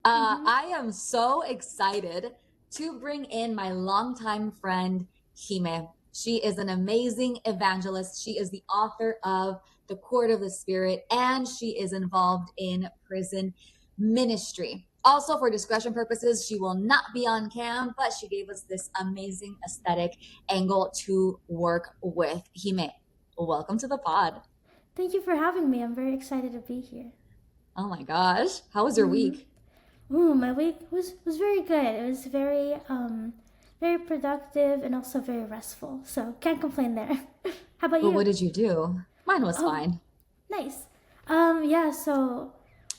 Mm-hmm. I am so excited to bring in my longtime friend, Hime. She is an amazing evangelist. She is the author of The Court of the Spirit, and she is involved in prison ministry. Also, for discretion purposes, she will not be on cam, but she gave us this amazing aesthetic angle to work with. Hime, welcome to the pod. Thank you for having me. I'm very excited to be here. Oh my gosh, how was your Mm-hmm. week? Ooh, my week was very good. It was very productive and also very restful. So can't complain there. How about But you? what did you do? Mine was Oh, fine. nice. Yeah. So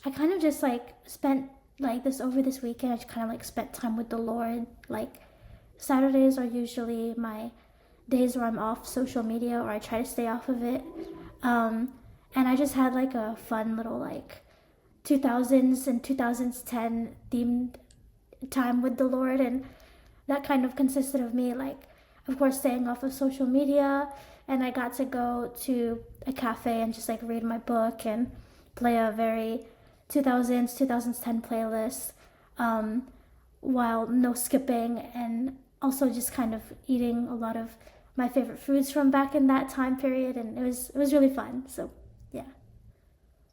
I kind of just like spent like this over this weekend. I just kind of like spent time with the Lord. Like Saturdays are usually my days where I'm off social media or I try to stay off of it. Um, and I just had like a fun little like 2000s and 2010 themed time with the Lord, and that kind of consisted of me like, of course, staying off of social media, and I got to go to a cafe and just like read my book and play a very 2010 playlist, um, while no skipping, and also just kind of eating a lot of my favorite foods from back in that time period, and it was really fun. So yeah.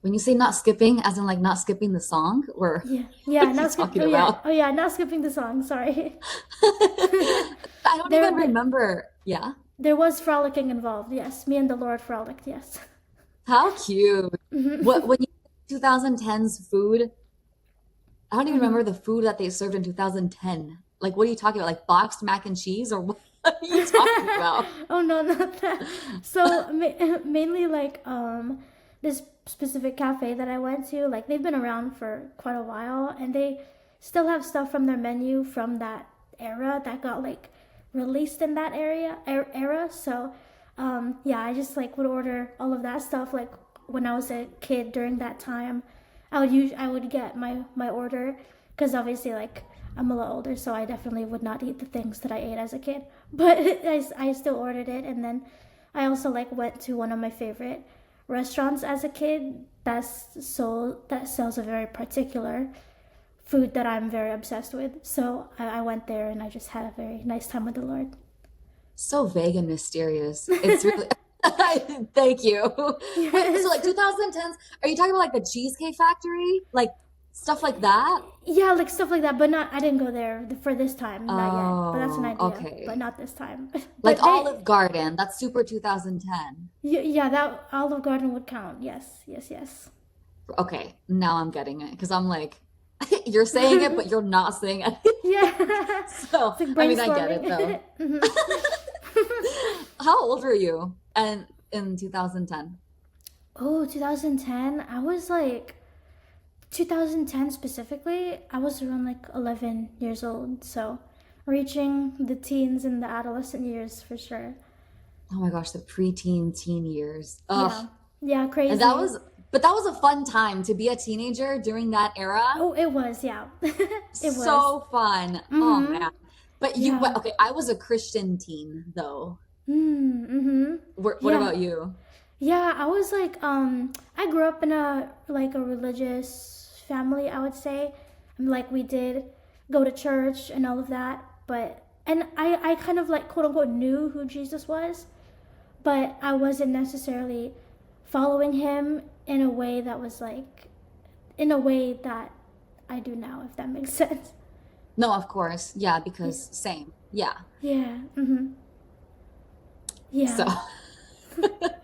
When you say not skipping, as in like not skipping the song, or Yeah, what yeah, are you not skip. talking Oh yeah, about? oh yeah, not skipping the song. Sorry. I don't even there, remember. Yeah. there was frolicking involved. Yes, me and the Lord frolicked. Yes. How cute. What when you 2010s food, I don't even Hmm. remember the food that they served in 2010. Like what are you talking about? Like boxed mac and cheese or what are you talking about? Oh no, not that. So mainly like this specific cafe that I went to, like they've been around for quite a while, and they still have stuff from their menu from that era that got like released in that era. So yeah, I just like would order all of that stuff like when I was a kid during that time. I would get my order because obviously like I'm a lot older, so I definitely would not eat the things that I ate as a kid. But I still ordered it, and then I also like went to one of my favorite restaurants as a kid that sells a very particular food that I'm very obsessed with. So I went there and I just had a very nice time with the Lord. So vague and mysterious. It's really thank you. Wait, so Yes. like 2010s, are you talking about like the Cheesecake Factory? Like stuff like that? Yeah, like stuff like that, but not. I didn't go there for this time, not yet. But that's an Oh, idea, but okay. not this time. Like But Olive Garden, that's super 2010. yeah, that Olive Garden would count. Yes, yes, yes. Okay, now I'm getting it because I'm like, you're saying it, but you're not saying it. Yeah, So, it's like I mean, I get it though. brainstorming. Mhm. How old were you? And in 2010? Oh, 2010. I was like 2010 specifically. I was around like 11 years old, so reaching the teens and the adolescent years for sure. Oh my gosh, the preteen teen years. Yeah, Ugh. yeah, And that crazy. was, but that was a fun time to be a teenager during that era. Oh, it was, yeah, it was. So fun. Oh Mm-hmm. man. But Yeah. okay, I was a Christian teen though. Mm-hmm. What Yeah. about you? Yeah, I was like, I grew up in a religious family, I would say. Like we did go to church and all of that, but and I kind of like quote unquote knew who Jesus was, but I wasn't necessarily following him in a way that was like in a way that I do now, if that makes sense. No, of course. Yeah, Yeah. because same. Yeah. Yeah. Mm-hmm. So, Yeah. But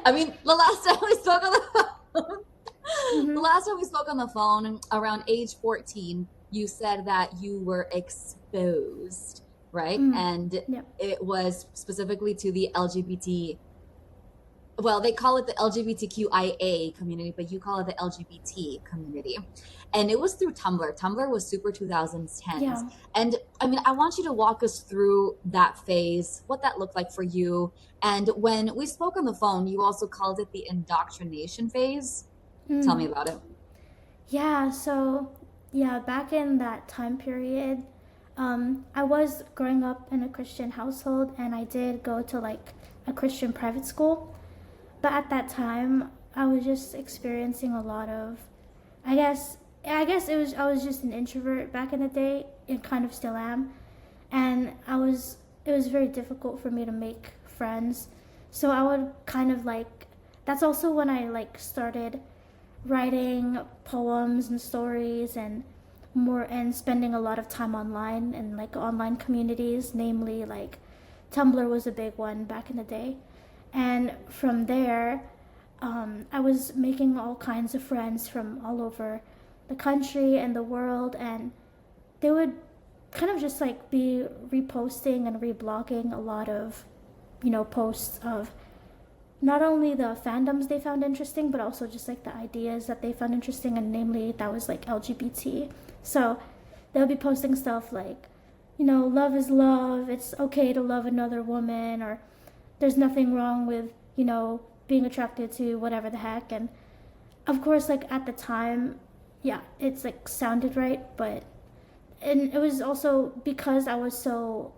I mean, the last time we spoke on the phone, the mm-hmm. last time we spoke on the phone around age 14, you said that you were exposed, right? Mm. And Yeah. it was specifically to the LGBT, well, they call it the LGBTQIA community, but you call it the LGBT community. And it was through Tumblr. Tumblr was super 2010s. Yeah. And I mean, I want you to walk us through that phase, what that looked like for you. And when we spoke on the phone, you also called it the indoctrination phase. Tell me Mm. about it. Yeah, so yeah, back in that time period, I was growing up in a Christian household and I did go to like a Christian private school. But at that time, I was just experiencing a lot of, I guess, I guess I was just an introvert back in the day, and kind of still am, and it was very difficult for me to make friends. So I would kind of like, that's also when I like started writing poems and stories and more, and spending a lot of time online and like online communities, namely like Tumblr was a big one back in the day. And from there, I was making all kinds of friends from all over the country and the world, and they would kind of just like be reposting and reblogging a lot of, posts of not only the fandoms they found interesting, but also just like the ideas that they found interesting, and namely that was like LGBT. So they'll be posting stuff like, love is love, it's okay to love another woman, or there's nothing wrong with, being attracted to whatever the heck. And of course, like at the time, yeah, it's like sounded right, but, and it was also because I was so,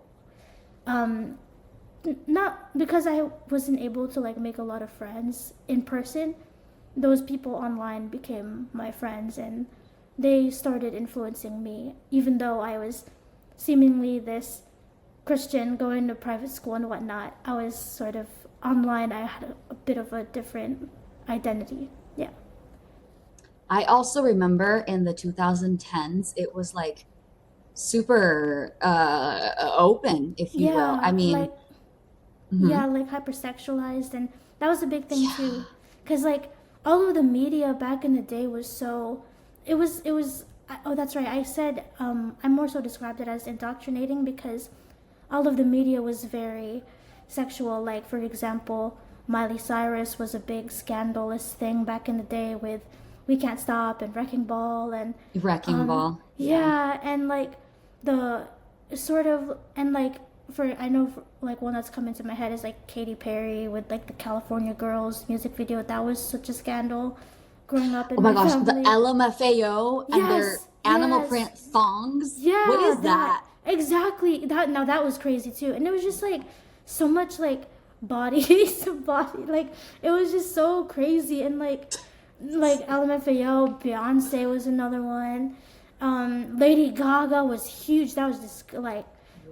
not because I wasn't able to like make a lot of friends in person. Those people online became my friends, and they started influencing me, even though I was seemingly this Christian going to private school and whatnot. I was sort of online. I had a bit of a different identity. Yeah. I also remember in the 2010s, it was like super open, if you will. I Yeah, mean, like mhm. yeah, like hypersexualized, and that was a big thing Yeah. too, because like all of the media back in the day was so, it was oh, that's right, I said, I more so described it as indoctrinating, because all of the media was very sexual. Like for example, Miley Cyrus was a big scandalous thing back in the day with We Can't Stop and Wrecking Ball, and Wrecking Ball. Yeah. yeah, and like the sort of, and like for, I know for, like one that's come into my head is like Katy Perry with like the California Girls music video. That was such a scandal growing up Oh in my my gosh, the family. LMFAO and their Yes, animal yes. print thongs. What Yeah, is that that? exactly. That, now that was crazy too, and it was just like so much like body, some body, like it was just so crazy, and like LMFAO, Beyonce was another one. Lady Gaga was huge. That was just like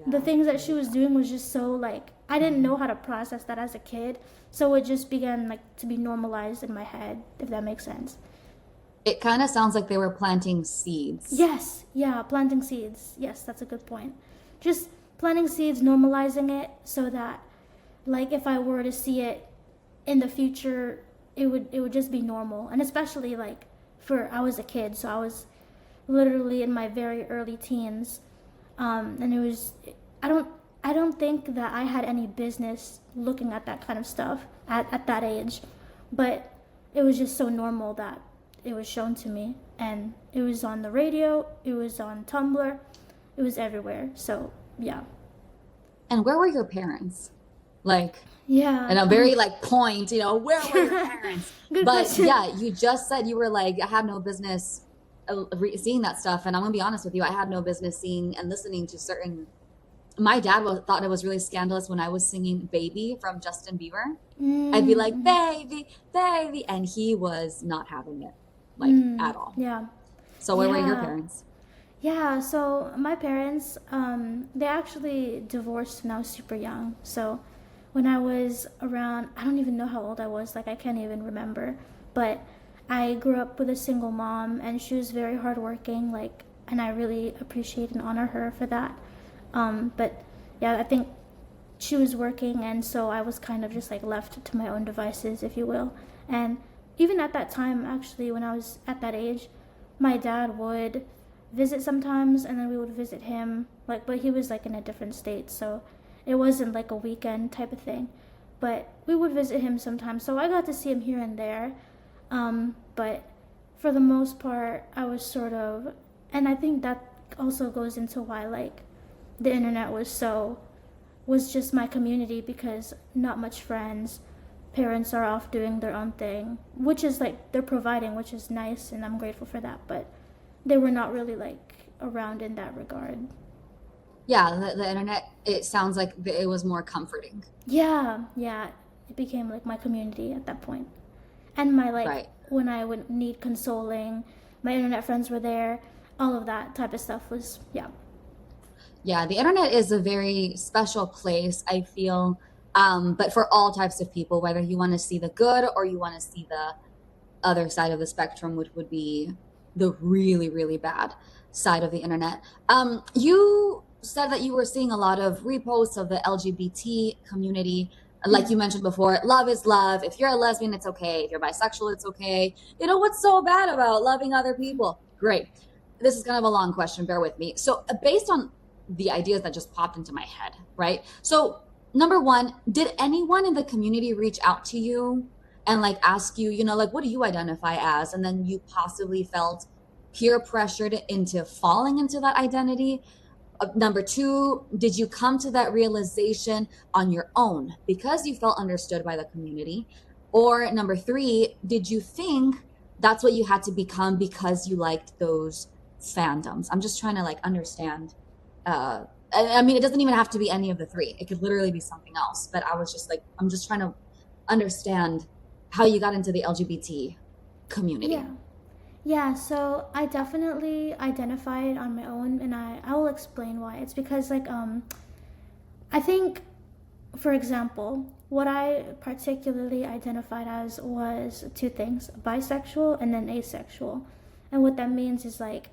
the Yeah, things that she Lady was Gaga. doing was just so like I didn't Mhm. know how to process that as a kid, so it just began like to be normalized in my head, if that makes sense. It kind of sounds like they were planting seeds. Yes, yeah, planting seeds. Yes, that's a good point. Just planting seeds, normalizing it so that like if I were to see it in the future, it would just be normal. And especially like for I was a kid, so I was literally in my very early teens. And it was I don't I don't think that I had any business looking at that kind of stuff at that age. But it was just so normal that it was shown to me, and it was on the radio, it was on Tumblr, it was everywhere. So yeah. And where were your parents? Like, Yeah. and a very like point, where were your parents? Good But question. yeah, you just said you were like, I had no business seeing that stuff. And I'm gonna be honest with you, I had no business seeing and listening to certain. My dad thought it was really scandalous when I was singing "Baby" from Justin Bieber. I'd be like, Mm-hmm. "Baby, baby," and he was not having it, like at all. Yeah. So where were your Yeah. parents? Yeah, so my parents, they actually divorced when I was super young. So when I was around, I don't even know how old I was, like I can't even remember. But I grew up with a single mom, and she was very hardworking, like, and I really appreciate and honor her for that. But yeah, I think she was working, and so I was kind of just like left to my own devices, if you will. And even at that time, actually, when I was at that age, my dad would visit sometimes, and then we would visit him, like, but he was like in a different state, so it wasn't like a weekend type of thing. But we would visit him sometimes, so I got to see him here and there. But for the most part, I was sort of, and I think that also goes into why like the internet was just my community, because not much friends, parents are off doing their own thing, which is like they're providing, which is nice, and I'm grateful for that, but they were not really like around in that regard. Yeah, the internet. It sounds like it was more comforting, Yeah, yeah, it became like my community at that point, and my like right? when I would need consoling, my internet friends were there. All of that type of stuff was, yeah. Yeah, the internet is a very special place, I feel, but for all types of people, whether you want to see the good or you want to see the other side of the spectrum, which would be the really, really bad side of the internet. You said that you were seeing a lot of reposts of the LGBT community. Like you mentioned before, love is love. If you're a lesbian, it's okay. If you're bisexual, it's okay. You know, what's so bad about loving other people? Great. This is kind of a long question. Bear with me. So, based on the ideas that just popped into my head, right? So, number one, did anyone in the community reach out to you and like ask you, you know, like, what do you identify as? And then you possibly felt peer pressured into falling into that identity. Number two, did you come to that realization on your own because you felt understood by the community? Or number three, did you think that's what you had to become because you liked those fandoms? I'm just trying to like understand. I mean, it doesn't even have to be any of the three. It could literally be something else. But I was just like, I'm just trying to understand how you got into the LGBT community. Yeah. Yeah, so I definitely identified on my own, and I will explain why. It's because, like, I think, for example, what I particularly identified as was two things: bisexual and then asexual. And what that means is, like,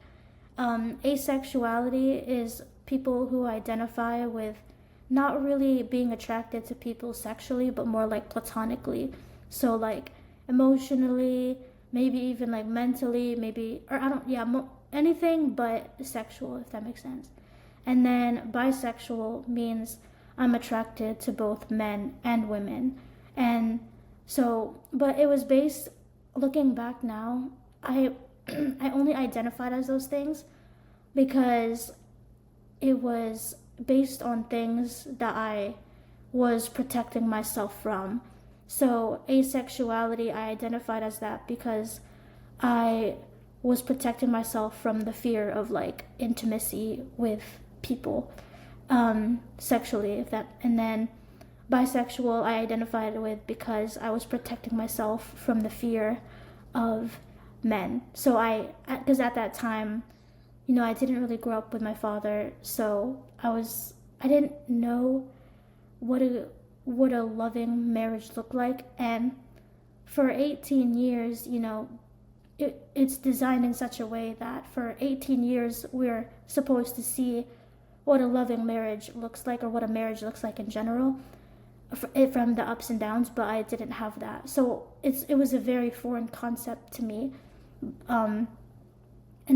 asexuality is people who identify with not really being attracted to people sexually, but more like platonically. So, like, emotionally, maybe even like mentally, maybe, or I don't, yeah, anything but sexual, if that makes sense. And then bisexual means I'm attracted to both men and women. And so, but it was based, looking back now, I I only identified as those things because it was based on things that I was protecting myself from. So asexuality, I identified as that because I was protecting myself from the fear of like intimacy with people, sexually, if that. And then bisexual, I identified with because I was protecting myself from the fear of men. So because at that time, you know, I didn't really grow up with my father, so I didn't know what a loving marriage looked like. And for 18 years, you know, it's designed in such a way that for 18 years we're supposed to see what a loving marriage looks like, or what a marriage looks like in general, from the ups and downs. But I didn't have that, so it was a very foreign concept to me. And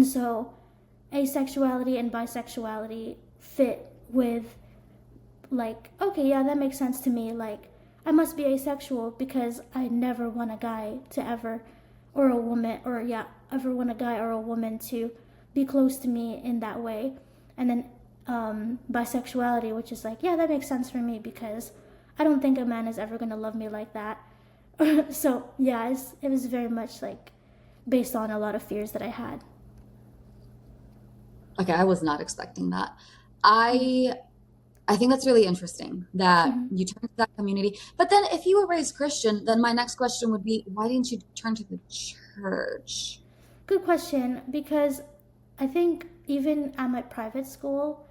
so asexuality and bisexuality fit with, like, okay, yeah, that makes sense to me. Like, I must be asexual because I never want a guy to ever, or a woman, or yeah, ever want a guy or a woman to be close to me in that way. And then bisexuality, which is like, yeah, that makes sense for me because I don't think a man is ever going to love me like that. So yeah, it was very much like based on a lot of fears that I had. Okay, I was not expecting that. I think that's really interesting that you turned to that community. But then if you were raised Christian, then my next question would be, why didn't you turn to the church? Good question, because I think even at my private school,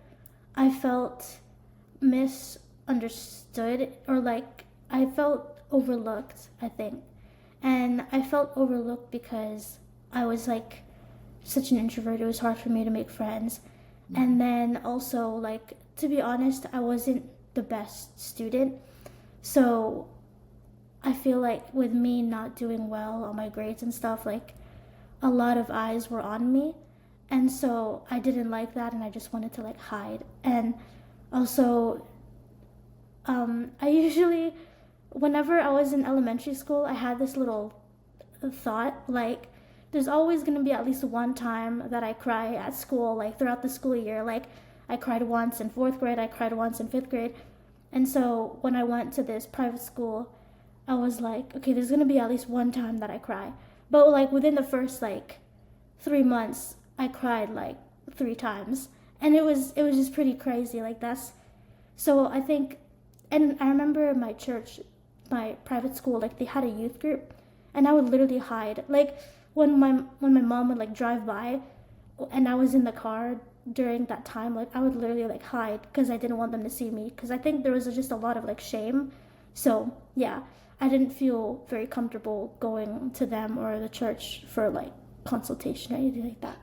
I felt misunderstood, or like I felt overlooked, I think. And I felt overlooked because I was like such an introvert. It was hard for me to make friends. And then also, like, to be honest, I wasn't the best student. So I feel like with me not doing well on my grades and stuff, like, a lot of eyes were on me. And so I didn't like that, and I just wanted to like hide. And also, I usually, whenever I was in elementary school, I had this little thought, like, there's always going to be at least one time that I cry at school, like throughout the school year. Like, I cried once in fourth grade, I cried once in fifth grade. And so when I went to this private school, I was like, okay, there's going to be at least one time that I cry. But like within the first like 3 months, I cried like 3 times. And it was just pretty crazy. Like, that's, so I think, and I remember my church, my private school, like they had a youth group, and I would literally hide. Like, when my mom would like drive by and I was in the car during that time, like I would literally like hide because I didn't want them to see me, because I think there was just a lot of like shame. So yeah, I didn't feel very comfortable going to them or the church for like consultation or anything like that.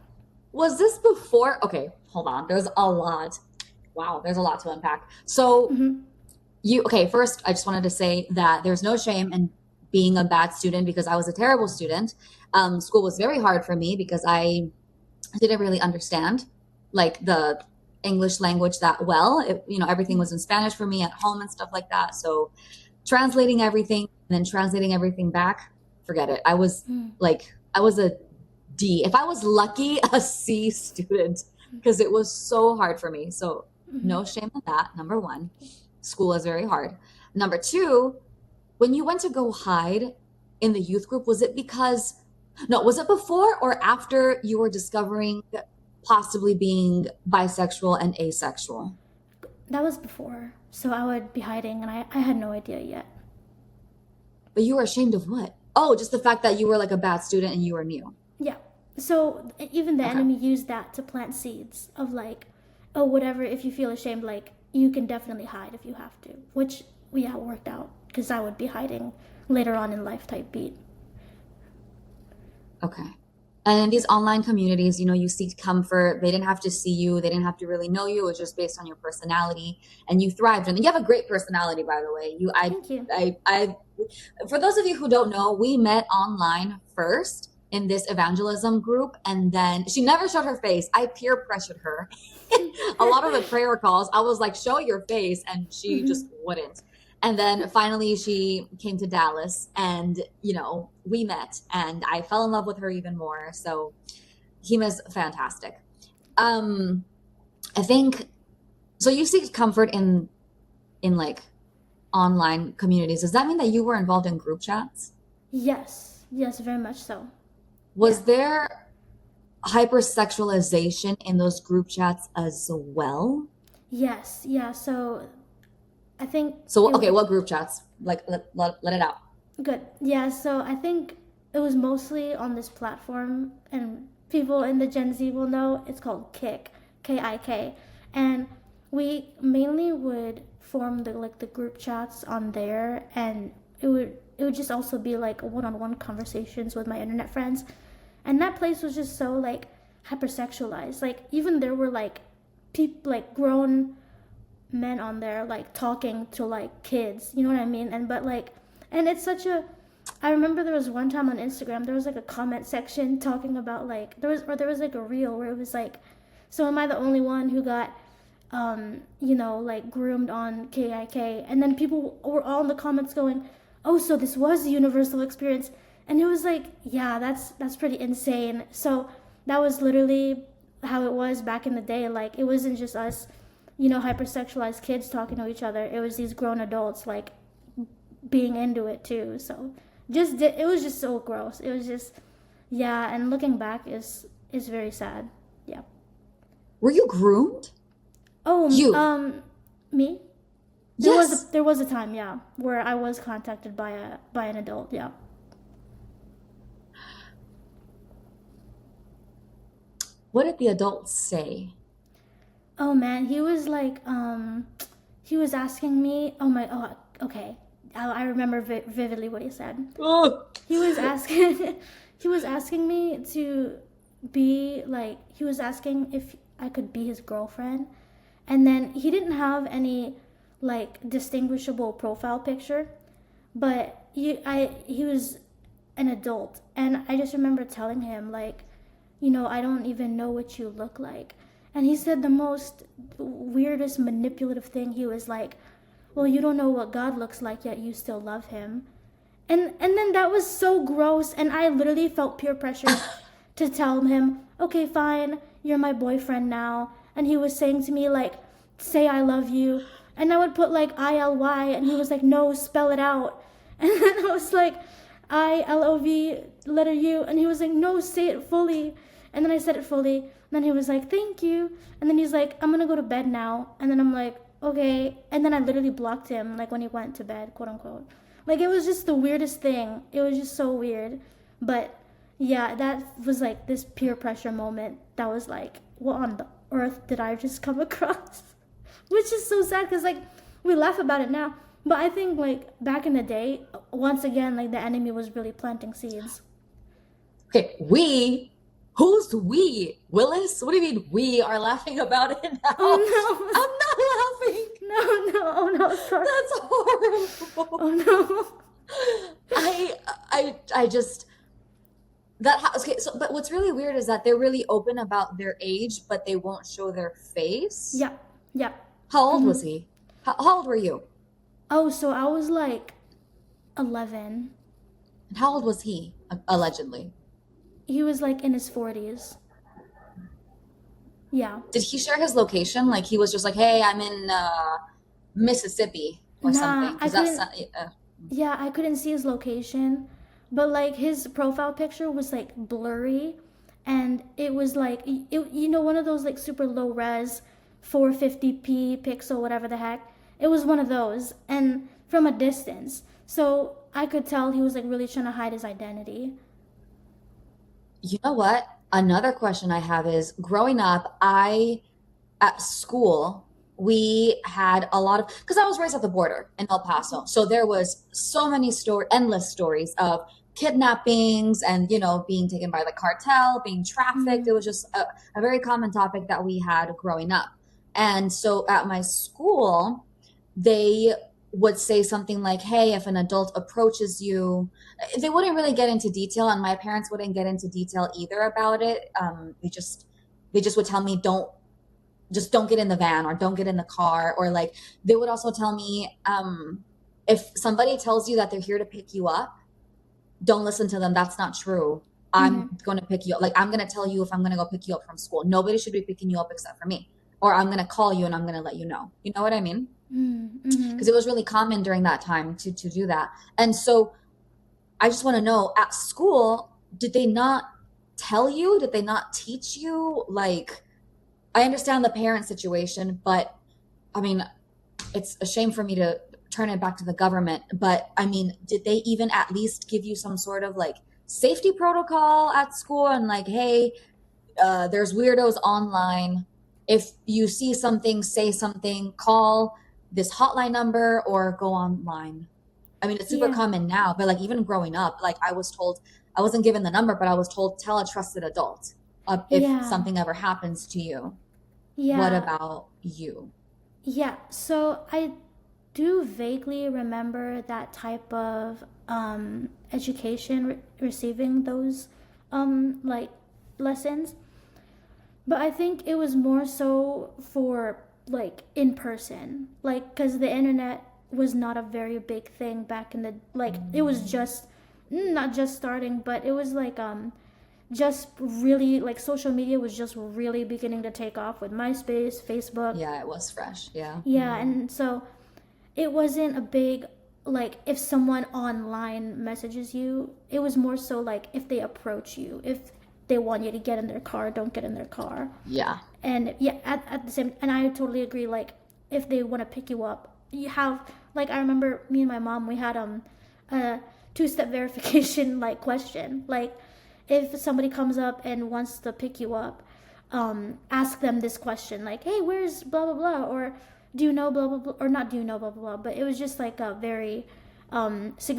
Was this before? Okay, hold on. There's a lot. Wow, there's a lot to unpack. So okay, first I just wanted to say that there's no shame in being a bad student, because I was a terrible student. School was very hard for me because I didn't really understand like the English language that well. Everything was in Spanish for me at home and stuff like that. So translating everything and then translating everything back, forget it. I was a D. If I was lucky, a C student, because it was so hard for me. So no shame in that. Number one, school is very hard. Number two, when you went to go hide in the youth group, was it before or after you were discovering possibly being bisexual and asexual? That was before, so I would be hiding, and I had no idea yet. But you were ashamed of what? Oh, just the fact that you were like a bad student and you were new. Yeah. So even the Okay. enemy used that to plant seeds of like, oh, whatever, if you feel ashamed, like you can definitely hide if you have to, which yeah, worked out because I would be hiding later on in life type beat. Okay. And in these online communities, you seek comfort. They didn't have to see you. They didn't have to really know you. It was just based on your personality, and you thrived. And you have a great personality, by the way. Thank you. For those of you who don't know, we met online first in this evangelism group, and then she never showed her face. I peer pressured her. A lot of the prayer calls, I was like, show your face, and she just wouldn't. And then finally she came to Dallas, and we met, and I fell in love with her even more. So Hima's fantastic. I think so. You seek comfort in like online communities. Does that mean that you were involved in group chats? Yes, very much so. Was there hypersexualization in those group chats as well? Yes, yeah. So I think So okay, what group chats? Like let it out. good. Yeah, so I think it was mostly on this platform, and people in the Gen Z will know it's called Kik, K-I-K, and we mainly would form the group chats on there, and it would just also be like one-on-one conversations with my internet friends, and that place was just so like hypersexualized. Like even there were like people like grown men on there like talking to like kids, you know what I mean? And it's such a, I remember there was one time on Instagram there was like a comment section talking about like there was like a reel where it was like, so am I the only one who got like groomed on KIK? And then people were all in the comments going, oh, so this was a universal experience. And it was like, yeah, that's pretty insane. So that was literally how it was back in the day. Like it wasn't just us, hypersexualized kids talking to each other. It was these grown adults like being into it too. So it was just so gross. It was just, yeah. And looking back is very sad. Yeah. Were you groomed? Oh, me? Yes. There was a time, yeah, where I was contacted by an adult. Yeah. What did the adults say? Oh man, he was like, he was asking me. Okay, I remember vividly what he said. Oh. He was asking, he was asking me to be like, he was asking if I could be his girlfriend, and then he didn't have any like distinguishable profile picture, but he was an adult, and I just remember telling him like, I don't even know what you look like. And he said the most weirdest manipulative thing. He was like, well, you don't know what God looks like, yet you still love him. And then that was so gross, and I literally felt peer pressure to tell him, okay, fine, you're my boyfriend now. And he was saying to me like, say I love you. And I would put like ILY, and he was like, no, spell it out. And then I was like, ILOV letter U, and he was like, no, say it fully. And then I said it fully, and then he was like, thank you. And then he's like, I'm gonna go to bed now. And then I'm like, okay. And then I literally blocked him like when he went to bed, quote unquote. Like it was just the weirdest thing. It was just so weird. But Yeah, that was like this peer pressure moment that was like, what on the earth did I just come across? Which is so sad because like we laugh about it now, but I think like back in the day, once again, like the enemy was really planting seeds. Okay, we. Who's we? Willis? What do you mean we are laughing about it now? Oh I'm not laughing. no, no, no, oh no, sorry. That's horrible. Oh no. I just okay. So, but what's really weird is that they're really open about their age, but they won't show their face. Yeah, yeah. How old was he? How old were you? Oh, so I was like 11. And how old was he? Allegedly. He was like in his 40s. Yeah. Did he share his location? Like he was just like, "Hey, I'm in Mississippi" or Nah, something? I Because that's couldn't. not, Yeah, I couldn't see his location, but like his profile picture was like blurry, and it was like one of those like super low res 450p pixel whatever the heck. It was one of those, and from a distance, so I could tell he was like really trying to hide his identity. you know what? Another question I have is growing up, I at school we had a lot of because I was raised at the border in El Paso. So there was so many endless stories of kidnappings and being taken by the cartel, being trafficked. It Mm, was just a very common topic that we had growing up. And so at my school, they would say something like, "Hey, if an adult approaches you," they wouldn't really get into detail, and my parents wouldn't get into detail either about it. They just would tell me, don't get in the van or don't get in the car, or like they would also tell me, if somebody tells you that they're here to pick you up, don't listen to them. That's not true. mm-hmm, I'm going to pick you up. Like I'm going to tell you if I'm going to go pick you up from school. Nobody should be picking you up except for me, or I'm going to call you and I'm going to let you know. You know what I mean? mm-hmm. Because it was really common during that time to do that. And so I just want to know, at school, did they not tell you? Did they not teach you? Like, I understand the parent situation, but I mean, it's a shame for me to turn it back to the government. But I mean, did they even at least give you some sort of like safety protocol at school and like, hey, there's weirdos online. If you see something, say something, call this hotline number or go online. I mean, it's super Yeah, common now, but like even growing up, like I was told, I wasn't given the number, but I was told, tell a trusted adult if yeah, something ever happens to you. What yeah, about you? yeah. So I do vaguely remember that type of education, receiving those like lessons, but I think it was more so for like in person, like because the internet was not a very big thing back in the like it was just not just starting, but it was like just really like social media was just really beginning to take off with MySpace, Facebook. Yeah, it was fresh. Yeah. Yeah, and so it wasn't a big like if someone online messages you, it was more so like if they approach you, if they want you to get in their car, don't get in their car. Yeah. And yeah, at the same, and I totally agree, like if they want to pick you up, you have like I remember me and my mom, we had a two-step verification like question, like if somebody comes up and wants to pick you up, ask them this question like, hey, where's blah blah blah, or do you know blah blah blah, or not do you know blah blah blah, but it was just like a very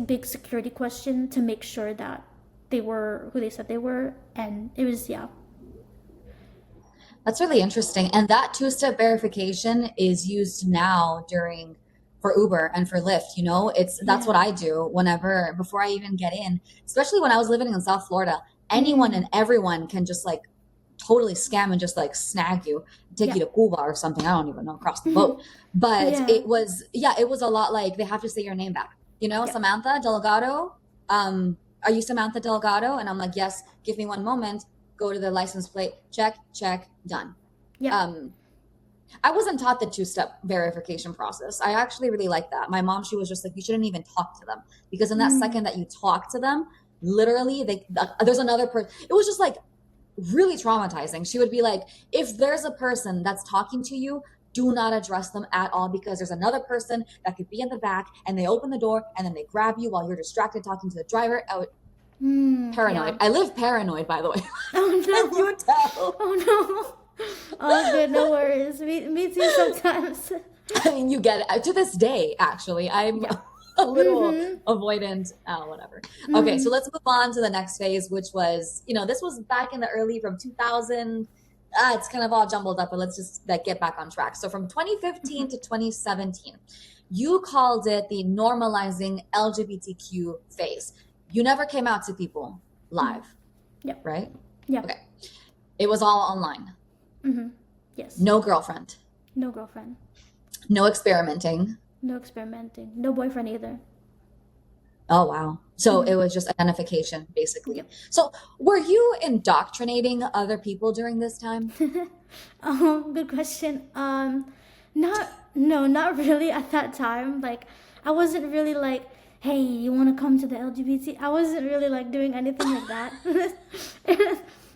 big security question to make sure that they were who they said they were, and it was yeah. That's really interesting. And that two-step verification is used now during for Uber and for Lyft, that's what Yeah. I do whenever before I even get in, especially when I was living in South Florida. Anyone Mm, and everyone can just like totally scam and just like snag you, take yeah. you to Cuba or something. I don't even know, across the boat. But Yeah. it was a lot like they have to say your name back. Yeah. Samantha Delgado. Are you Samantha Delgado? And I'm like, yes, give me one moment, go to the license plate, check, check, done. Yeah. Um, I wasn't taught the two-step verification process. I actually really like that. My mom, she was just like, you shouldn't even talk to them because in that Mm, second that you talk to them, literally, there's another person. It was just like really traumatizing. She would be like, if there's a person that's talking to you, do not address them at all because there's another person that could be in the back and they open the door and then they grab you while you're distracted talking to the driver. Paranoid. Yeah. I live paranoid, by the way. Oh Can no. you tell? Oh no. All good, no worries. Me too sometimes. I mean, you get it. To this day, actually, I'm Yeah. a little Mm-hmm. avoidant. Whatever. Okay, so Mm-hmm. let's move on to the next phase, which was, this was back in the early from 2000. It's kind of all jumbled up, but let's just get back on track. So from 2015 to 2017, you called it the normalizing LGBTQ phase. You never came out to people Mm-hmm. live, Yep. right? Yep. Okay. It was all online. Mm-hmm. Yes. No girlfriend, No girlfriend. no experimenting. No experimenting. No boyfriend either. Oh, wow. So Mm-hmm. it was just identification, basically. Yep. So were you indoctrinating other people during this time? Good question. Not no, not really at that time. Like, I wasn't really like, hey, you want to come to the LGBT? I wasn't really like doing anything like that.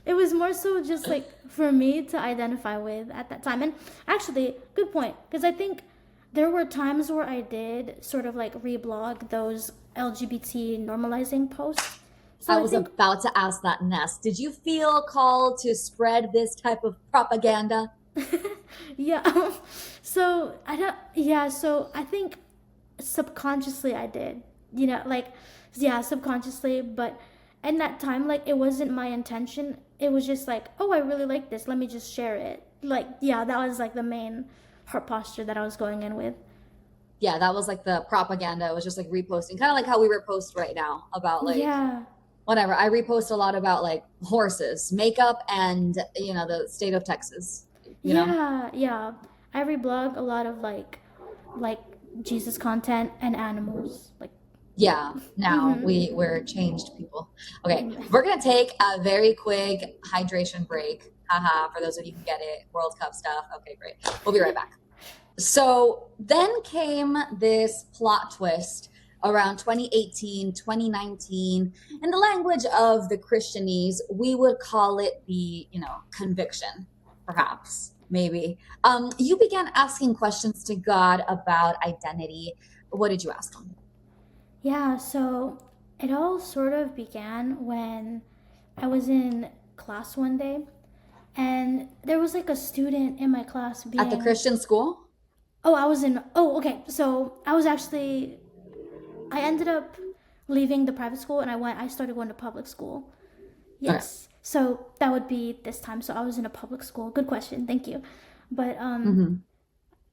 It was more so just like for me to identify with at that time. And actually, good point, because I think there were times where I did sort of like reblog those LGBT normalizing posts. I So I was think about to ask that, Ness. Did you feel called to spread this type of propaganda? yeah. So I don't. Yeah. So I think subconsciously I did. Like, yeah, subconsciously. But in that time, like, it wasn't my intention. It was just like, oh, I really like this. Let me just share it. Like, yeah, that was like the main heart posture that I was going in with. Yeah, that was like the propaganda. It was just like reposting, kind of like how we repost right now about like Yeah. whatever. I repost a lot about like horses, makeup, and the state of Texas. You know? Yeah. Yeah. I reblog a lot of like Jesus content and animals. Like. Yeah, now Mm-hmm. we're changed people. Okay, we're gonna take a very quick hydration break. Haha, for those of you who get it, World Cup stuff. Okay, great. We'll be right back. So then came this plot twist around 2018, 2019. In the language of the Christianese, we would call it the, conviction, perhaps, maybe. You began asking questions to God about identity. What did you ask him? Yeah, so it all sort of began when I was in class one day, and there was like a student in my class At the being. Christian school? Oh, I was in. Oh, okay. So I was actually. I ended up leaving the private school and I started going to public school. Okay. Yes. So that would be this time. So I was in a public school. Good question. Thank you. But Mm-hmm.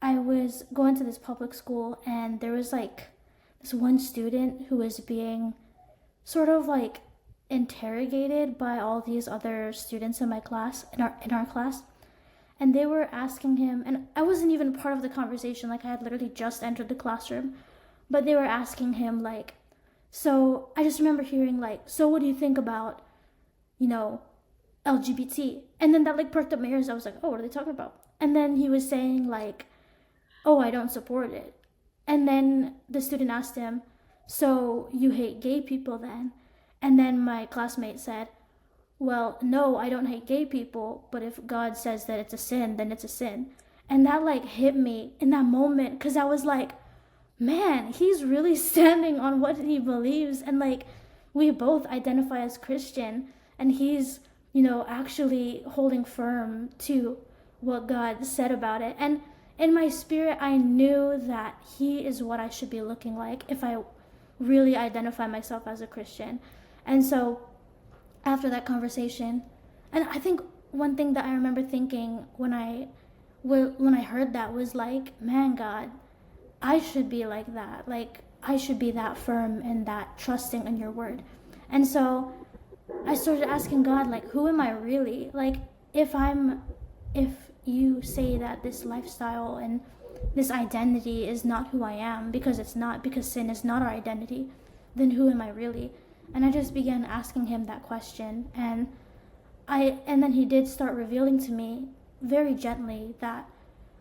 I was going to this public school and there was like this one student who was being sort of like interrogated by all these other students in my class in our class, and they were asking him, and I wasn't even part of the conversation, like I had literally just entered the classroom, but they were asking him like, so I just remember hearing like, so what do you think about, you know LGBT? And then that like perked up my ears. I was like, oh, what are they talking about? And then he was saying like, oh, I don't support it. And then the student asked him, so you hate gay people then? And then my classmate said, well, no, I don't hate gay people, but if God says that it's a sin, then it's a sin. And that like hit me in that moment because I was like, man, he's really standing on what he believes. And like, we both identify as Christian, and he's, actually holding firm to what God said about it. And in my spirit, I knew that he is what I should be looking like if I really identify myself as a Christian. And so after that conversation, and I think one thing that I remember thinking when I heard that was like, man, God, I should be like that. Like, I should be that firm and that trusting in your word. And so I started asking God, like, who am I really? Like, if you say that this lifestyle and this identity is not who I am, because it's not, because sin is not our identity, then who am I really? And I just began asking him that question. And then he did start revealing to me very gently that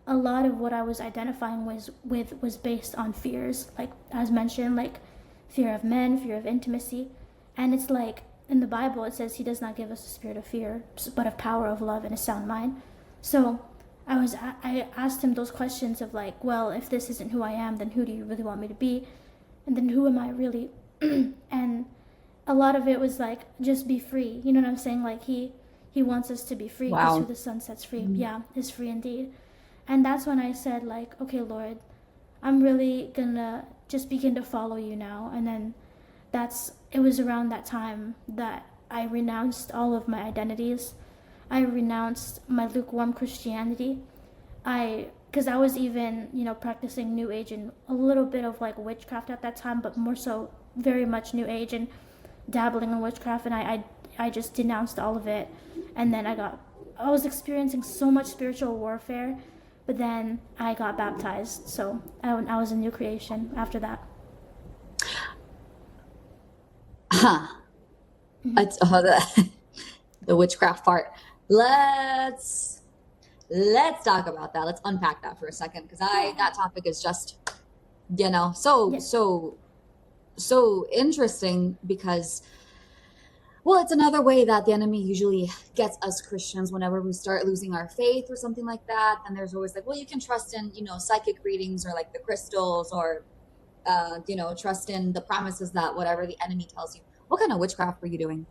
a lot of what I was identifying with was based on fears, like as mentioned, like fear of men, fear of intimacy. And it's like in the Bible it says he does not give us a spirit of fear, but of power, of love, and a sound mind. So I asked him those questions of like, well, if this isn't who I am, then who do you really want me to be? And then who am I really? And a lot of it was like, just be free. You know what I'm saying? Like he wants us to be free, because who Wow. the Son sets free, Mhm. yeah, is free indeed. And that's when I said, like, okay, Lord, I'm really gonna just begin to follow you now. And then it was around that time that I renounced all of my identities. I renounced my lukewarm Christianity. Because I was even, practicing New Age and a little bit of like witchcraft at that time, but more so very much New Age and dabbling in witchcraft. And I just denounced all of it. And then I was experiencing so much spiritual warfare, but then I got baptized. So I was a new creation after that. Huh. Mm-hmm. It's, the witchcraft part. Let's talk about that. Let's unpack that for a second, because that topic is just, so Yeah. so interesting, because, well, it's another way that the enemy usually gets us Christians whenever we start losing our faith or something like that. Then there's always like, well, you can trust in, psychic readings, or like the crystals, or, trust in the promises that whatever the enemy tells you. What kind of witchcraft were you doing?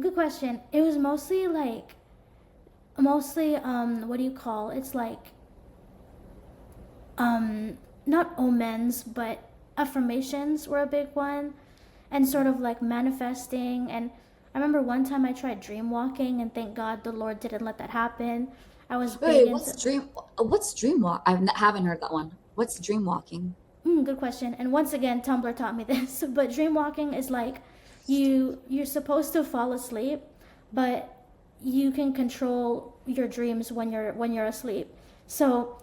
Good question. It was mostly what do you call, it's like not omens, but affirmations were a big one, and sort of like manifesting. And I remember one time I tried dream walking, and thank God the Lord didn't let that happen. I was big Wait, into what's dream walk? I haven't heard that one. What's dream walking? Good question. And once again, Tumblr taught me this. But dream walking is like you're supposed to fall asleep, but you can control your dreams when you're asleep. So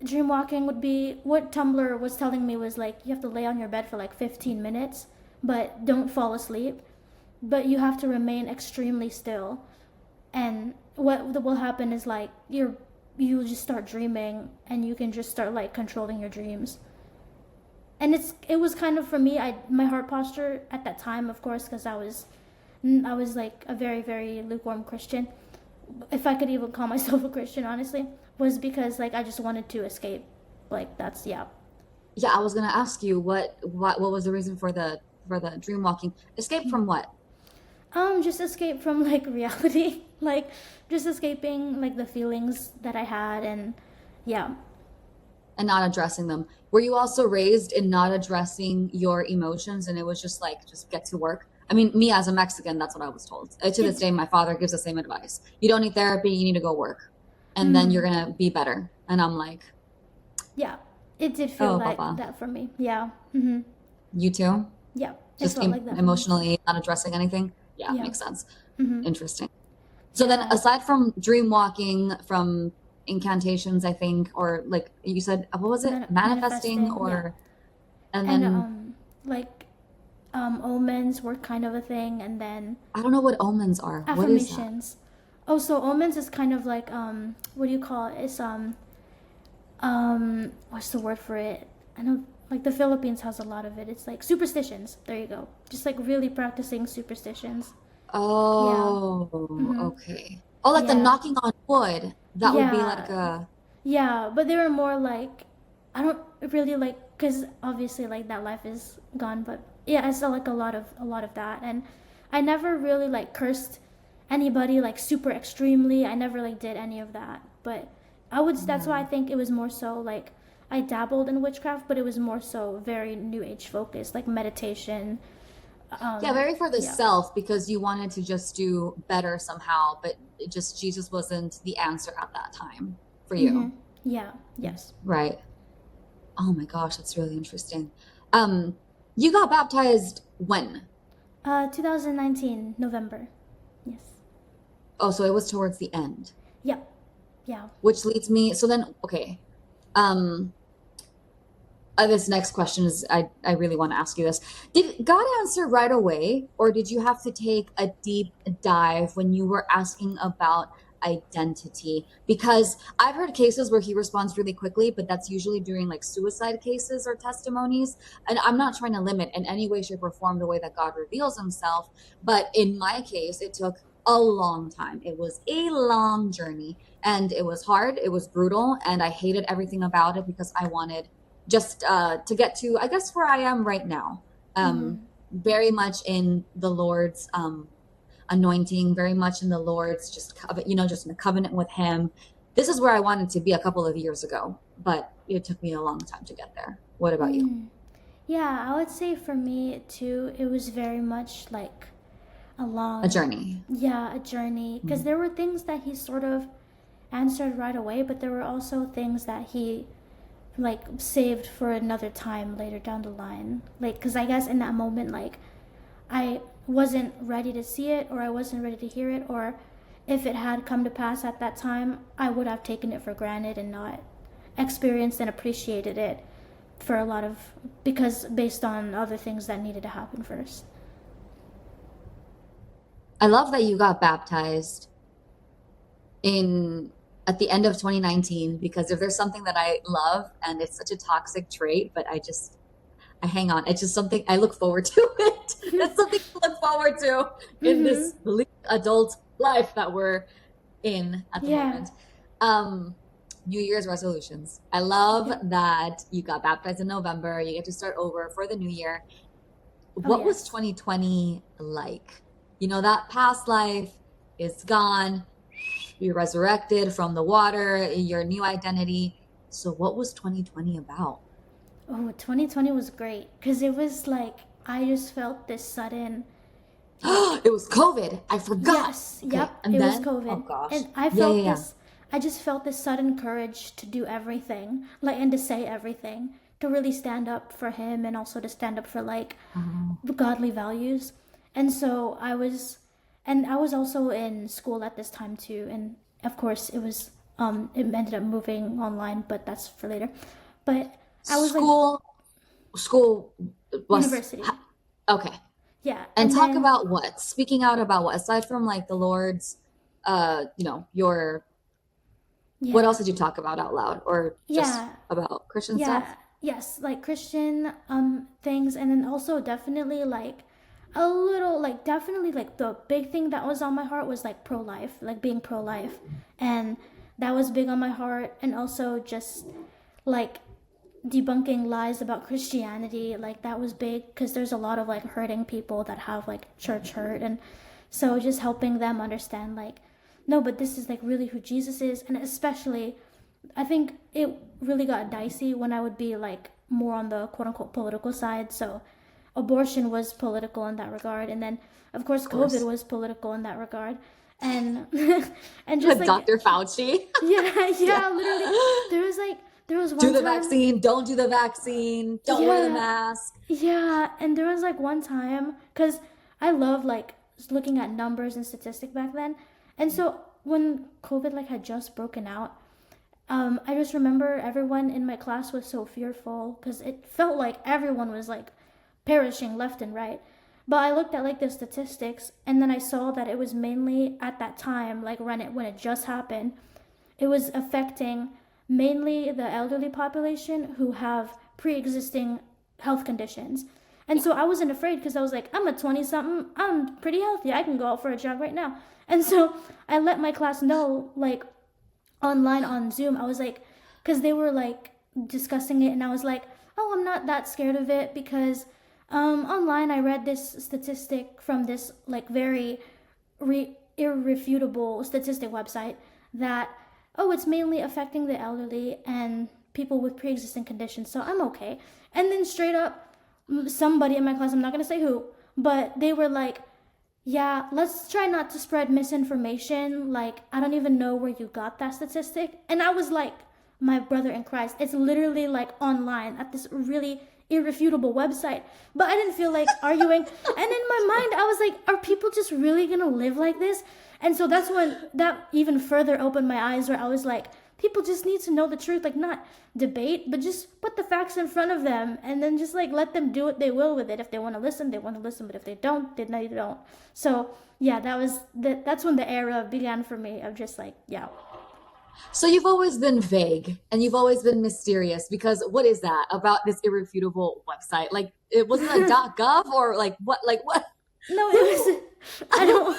dream walking would be what Tumblr was telling me, was like you have to lay on your bed for like 15 minutes, but don't fall asleep. But you have to remain extremely still. And what will happen is like you just start dreaming, and you can just start like controlling your dreams. And it was kind of, for me, my heart posture at that time, of course, because I was like a very, very lukewarm Christian, if I could even call myself a Christian, honestly, was because like I just wanted to escape. Like that's, yeah. Yeah, I was gonna ask you what was the reason for the dream walking? Escape from what? Just escape from like reality, like just escaping like the feelings that I had, and yeah. And not addressing them. Were you also raised in not addressing your emotions, and it was just like, just get to work? I mean, me as a Mexican, that's what I was told. To this It, day, my father gives the same advice. You don't need therapy, you need to go work. And then you're mm, gonna be better. And I'm like, yeah, it did feel oh, like Papa, that for me. Yeah. Mm-hmm. you too? Yeah, it Just felt like that for me. emotionally not addressing anything? Yeah, Yeah. makes sense. Mm-hmm. Interesting. So then, Yeah. aside from dream walking, from incantations, I think, or like you said, what was it? Manifesting, Manifesting, yeah. or, and And then, like omens were kind of a thing, and then I don't know what omens are. What is that? affirmations. Oh, so omens is kind of like what do you call it? It's what's the word for it? I know, like the Philippines has a lot of it. It's like superstitions. There you go. Just like really practicing superstitions. Yeah. Oh, Mhm. okay. Oh, like the Yeah. knocking on wood. That would be like Yeah. a, Yeah, but they were more like, I don't really like, because obviously like that life is gone, but yeah, I saw like a lot of that. And I never really like cursed anybody like super extremely. I never like did any of that. But that's why I yeah. think it was more so like I dabbled in witchcraft, but it was more so very new age focused, like meditation. Yeah, very for the Yeah. self, because you wanted to just do better somehow, but Jesus wasn't the answer at that time for you. Mhm. Yeah. Yes. Right. Oh my gosh, that's really interesting. Um, you got baptized when? 2019 November. Yes. Oh, so it was towards the end, Yeah. Yeah. which leads me, so then, okay. Um, this next question is, I really want to ask you this. Did God answer right away, or did you have to take a deep dive when you were asking about identity? Because I've heard cases where he responds really quickly, but that's usually during like suicide cases or testimonies. And I'm not trying to limit in any way, shape, or form the way that God reveals himself. But in my case, it took a long time. It was a long journey, and it was hard. It was brutal. And I hated everything about it, because I wanted just to get to, I guess, where I am right now. Um, Mhm. very much in the Lord's anointing, very much in the Lord's just just in a covenant with Him. This is where I wanted to be a couple of years ago, but it took me a long time to get there. What about you? Mm. Yeah, I would say for me too, it was very much like a A long, journey. yeah, a journey. Because there were things that he sort of answered right away, but there were also things that he like saved for another time later down the line. Like, because I guess in that moment, like, I wasn't ready to see it, or I wasn't ready to hear it, or if it had come to pass at that time, I would have taken it for granted and not experienced and appreciated it for a lot of, because based on other things that needed to happen first. I love that you got baptized in at the end of 2019, because if there's something that I love, and it's such a toxic trait, but I hang on. It's just something I look forward to it. It's something to look forward to in Mm-hmm. this adult life that we're in at the Yeah. moment. New Year's resolutions. I love that you got baptized in November. You get to start over for the new year. Oh, What was yes. 2020 like? That past life is gone. You're resurrected from the water, your new identity. So, what was 2020 about? Oh, 2020 was great because it was like I just felt this sudden, like, It was COVID. I forgot. yes, Okay. yep, And it was then, oh COVID. gosh. And I Yeah, yeah, felt yeah. this, I just felt this sudden courage to do everything, like, and to say everything, to really stand up for him and also to stand up for, like, Oh, godly values. And so and I was also in school at this time too. And of course, it ended up moving online, but that's for later. But I was like, school, school was university. okay. Yeah. And And talk then, about what? Speaking out about what? Aside from like the Lord's, your, what yeah. else did you talk about out loud, or just Yeah. about Christian Yeah. stuff? Yes. Like Christian things. And then also definitely like a little, like, definitely like the big thing that was on my heart was like pro life, like being pro life. And that was big on my heart. And also just like debunking lies about Christianity, like that was big because there's a lot of like hurting people that have like church hurt, and so just helping them understand like, no, but this is like really who Jesus is. And especially, I think it really got dicey when I would be like more on the quote unquote political side. So abortion was political in that regard, and then of course Of COVID course. was political in that regard. And and just like, Dr. Fauci. yeah, Yeah. yeah, literally, there was like, there was Do one the time, vaccine, don't do the vaccine, don't wear the yeah, mask. yeah, and there was like one time, because I love like looking at numbers and statistics back then. And so when COVID like had just broken out, I just remember everyone in my class was so fearful because it felt like everyone was like perishing left and right. But I looked at like the statistics, and then I saw that it was mainly at that time, like when it just happened, it was affecting mainly the elderly population who have pre-existing health conditions. And Yeah. so I wasn't afraid because I was like, I'm a 20 something, I'm pretty healthy, I can go out for a jog right now. And so I let my class know, like, online on Zoom. I was like, because they were like discussing it, and I was like, oh, I'm not that scared of it because online I read this statistic from this like very irrefutable statistic website that, oh, it's mainly affecting the elderly and people with pre-existing conditions, so I'm okay. And then straight up, somebody in my class, I'm not gonna say who, but they were like, yeah, let's try not to spread misinformation. Like, I don't even know where you got that statistic. And I was like, my brother in Christ, it's literally like online at this really irrefutable website. But I didn't feel like arguing. And in my mind, I was like, are people just really gonna live like this? And so that's when that even further opened my eyes, where I was like, people just need to know the truth, like, not debate, but just put the facts in front of them, and then just like let them do what they will with it. If they want to listen, they want to listen, but if they don't, they don't. So yeah, that's when the era began for me of just like, yeah. So you've always been vague and you've always been mysterious, because what is that about this irrefutable website? Like, it wasn't a .gov, or like what? Like what? No, it Who? was, I don't,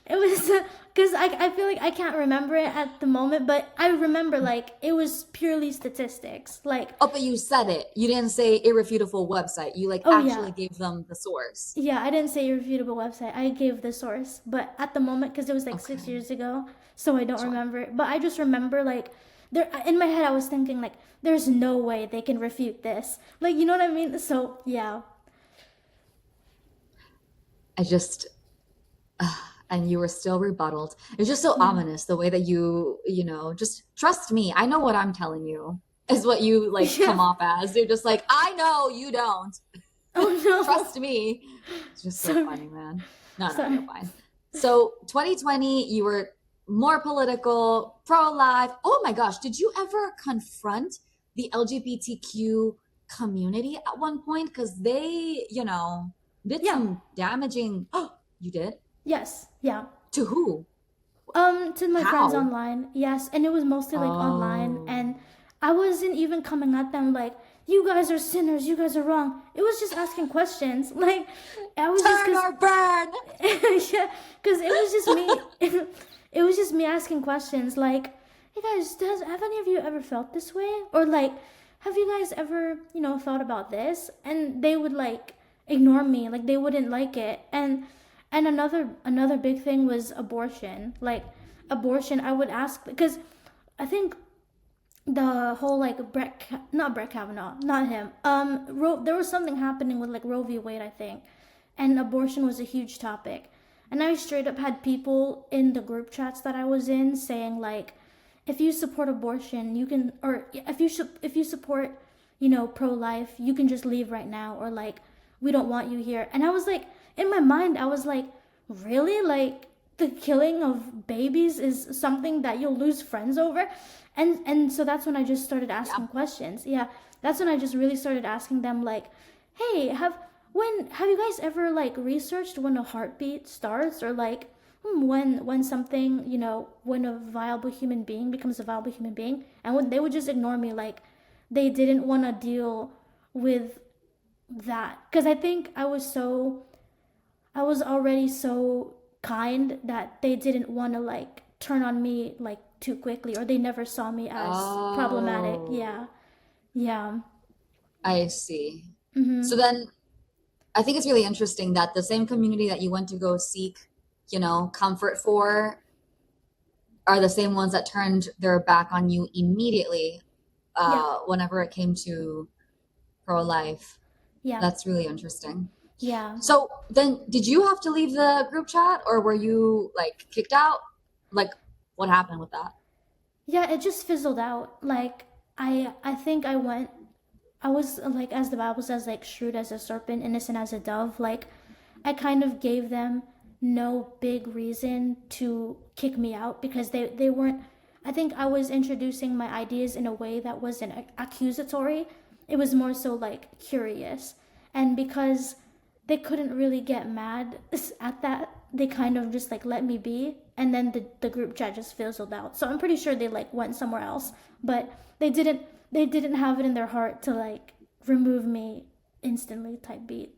it was Because I feel like I can't remember it at the moment, but I remember like it was purely statistics. Like, Oh, but you said it. You didn't say irrefutable website. You like oh actually yeah, gave them the source. yeah, I didn't say irrefutable website. I gave the source, but at the moment, because it was like six Okay, years ago, so I don't sure. remember it. But I just remember like there in my head, I was thinking like, there's no way they can refute this. Like, you know what I mean? So yeah, I just and you were still rebutted. It's just so yeah, ominous the way that just trust me. I know what I'm telling you is what you like yeah. come off as. You're just like, I know you don't. Oh no, Trust me. It's just so sorry, funny, man. No, no, you're sorry. fine. So 2020, you were more political, pro-life. Oh my gosh, did you ever confront the LGBTQ community at one point? Because they, did Yeah, some damaging. Oh, you did? yes, yeah. To who? To my friends How? online, yes, and it was mostly like online, Oh. and I wasn't even coming at them like, you guys are sinners, you guys are wrong. It was just asking questions. Like, I was just Turn because, or burn. yeah, because it was just me. It was just me asking questions like, hey guys, have any of you ever felt this way? Or like, have you guys ever, thought about this? And they would like ignore me, like they wouldn't like it. And another big thing was abortion. Like abortion, I would ask because I think the whole like not Brett Kavanaugh, not him. There was something happening with like Roe v. Wade, I think, and abortion was a huge topic. And I straight up had people in the group chats that I was in saying like, if you support abortion, you can, or if you support, pro life, you can just leave right now, or like, we don't want you here. And I was like, in my mind, I was like, really, like the killing of babies is something that you'll lose friends over, and so that's when I just started Yeah. asking questions. Yeah, that's when I just really started asking them like, hey, have you guys ever like researched when a heartbeat starts, or like when something, when a viable human being becomes a viable human being? And when they would just ignore me, like they didn't want to deal with that, because I think I was already so kind that they didn't want to like turn on me like too quickly, or they never saw me as problematic. Oh, Yeah. Yeah. I see. So Mhm. then I think it's really interesting that the same community that you went to go seek, comfort for are the same ones that turned their back on you immediately Yeah. whenever it came to pro-life. Yeah. That's really interesting. Yeah. So then, did you have to leave the group chat or were you like kicked out? Like, what happened with that? Yeah, it just fizzled out. Like I think I was like, as the Bible says, like shrewd as a serpent, innocent as a dove. Like I kind of gave them no big reason to kick me out, because they weren't. I think I was introducing my ideas in a way that wasn't accusatory. It was more so like curious, and because they couldn't really get mad at that, they kind of just like let me be, and then the group chat just fizzled out. So I'm pretty sure they like went somewhere else, but they didn't have it in their heart to like remove me instantly type beat.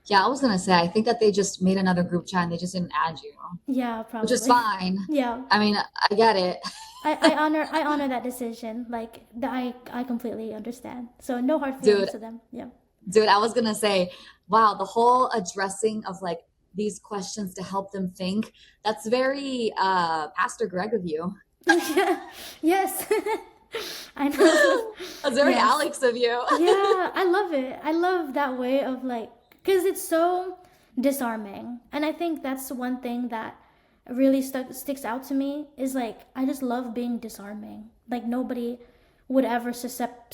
Yeah, I was gonna say, I think that they just made another group chat and they just didn't add you, Yeah, which is probably. fine. Yeah. I mean, I get it. I honor that decision. Like that I completely understand. So no hard feelings Dude, to them. Yeah. dude, I was gonna say, wow, the whole addressing of like these questions to help them think, that's very Pastor Greg of you. Yeah. Yes. I know. That's very Yes. Alex of you. Yeah, I love it. I love that way of like, because it's so disarming. And I think that's one thing that really sticks out to me is like, I just love being disarming. Like, nobody would ever suspect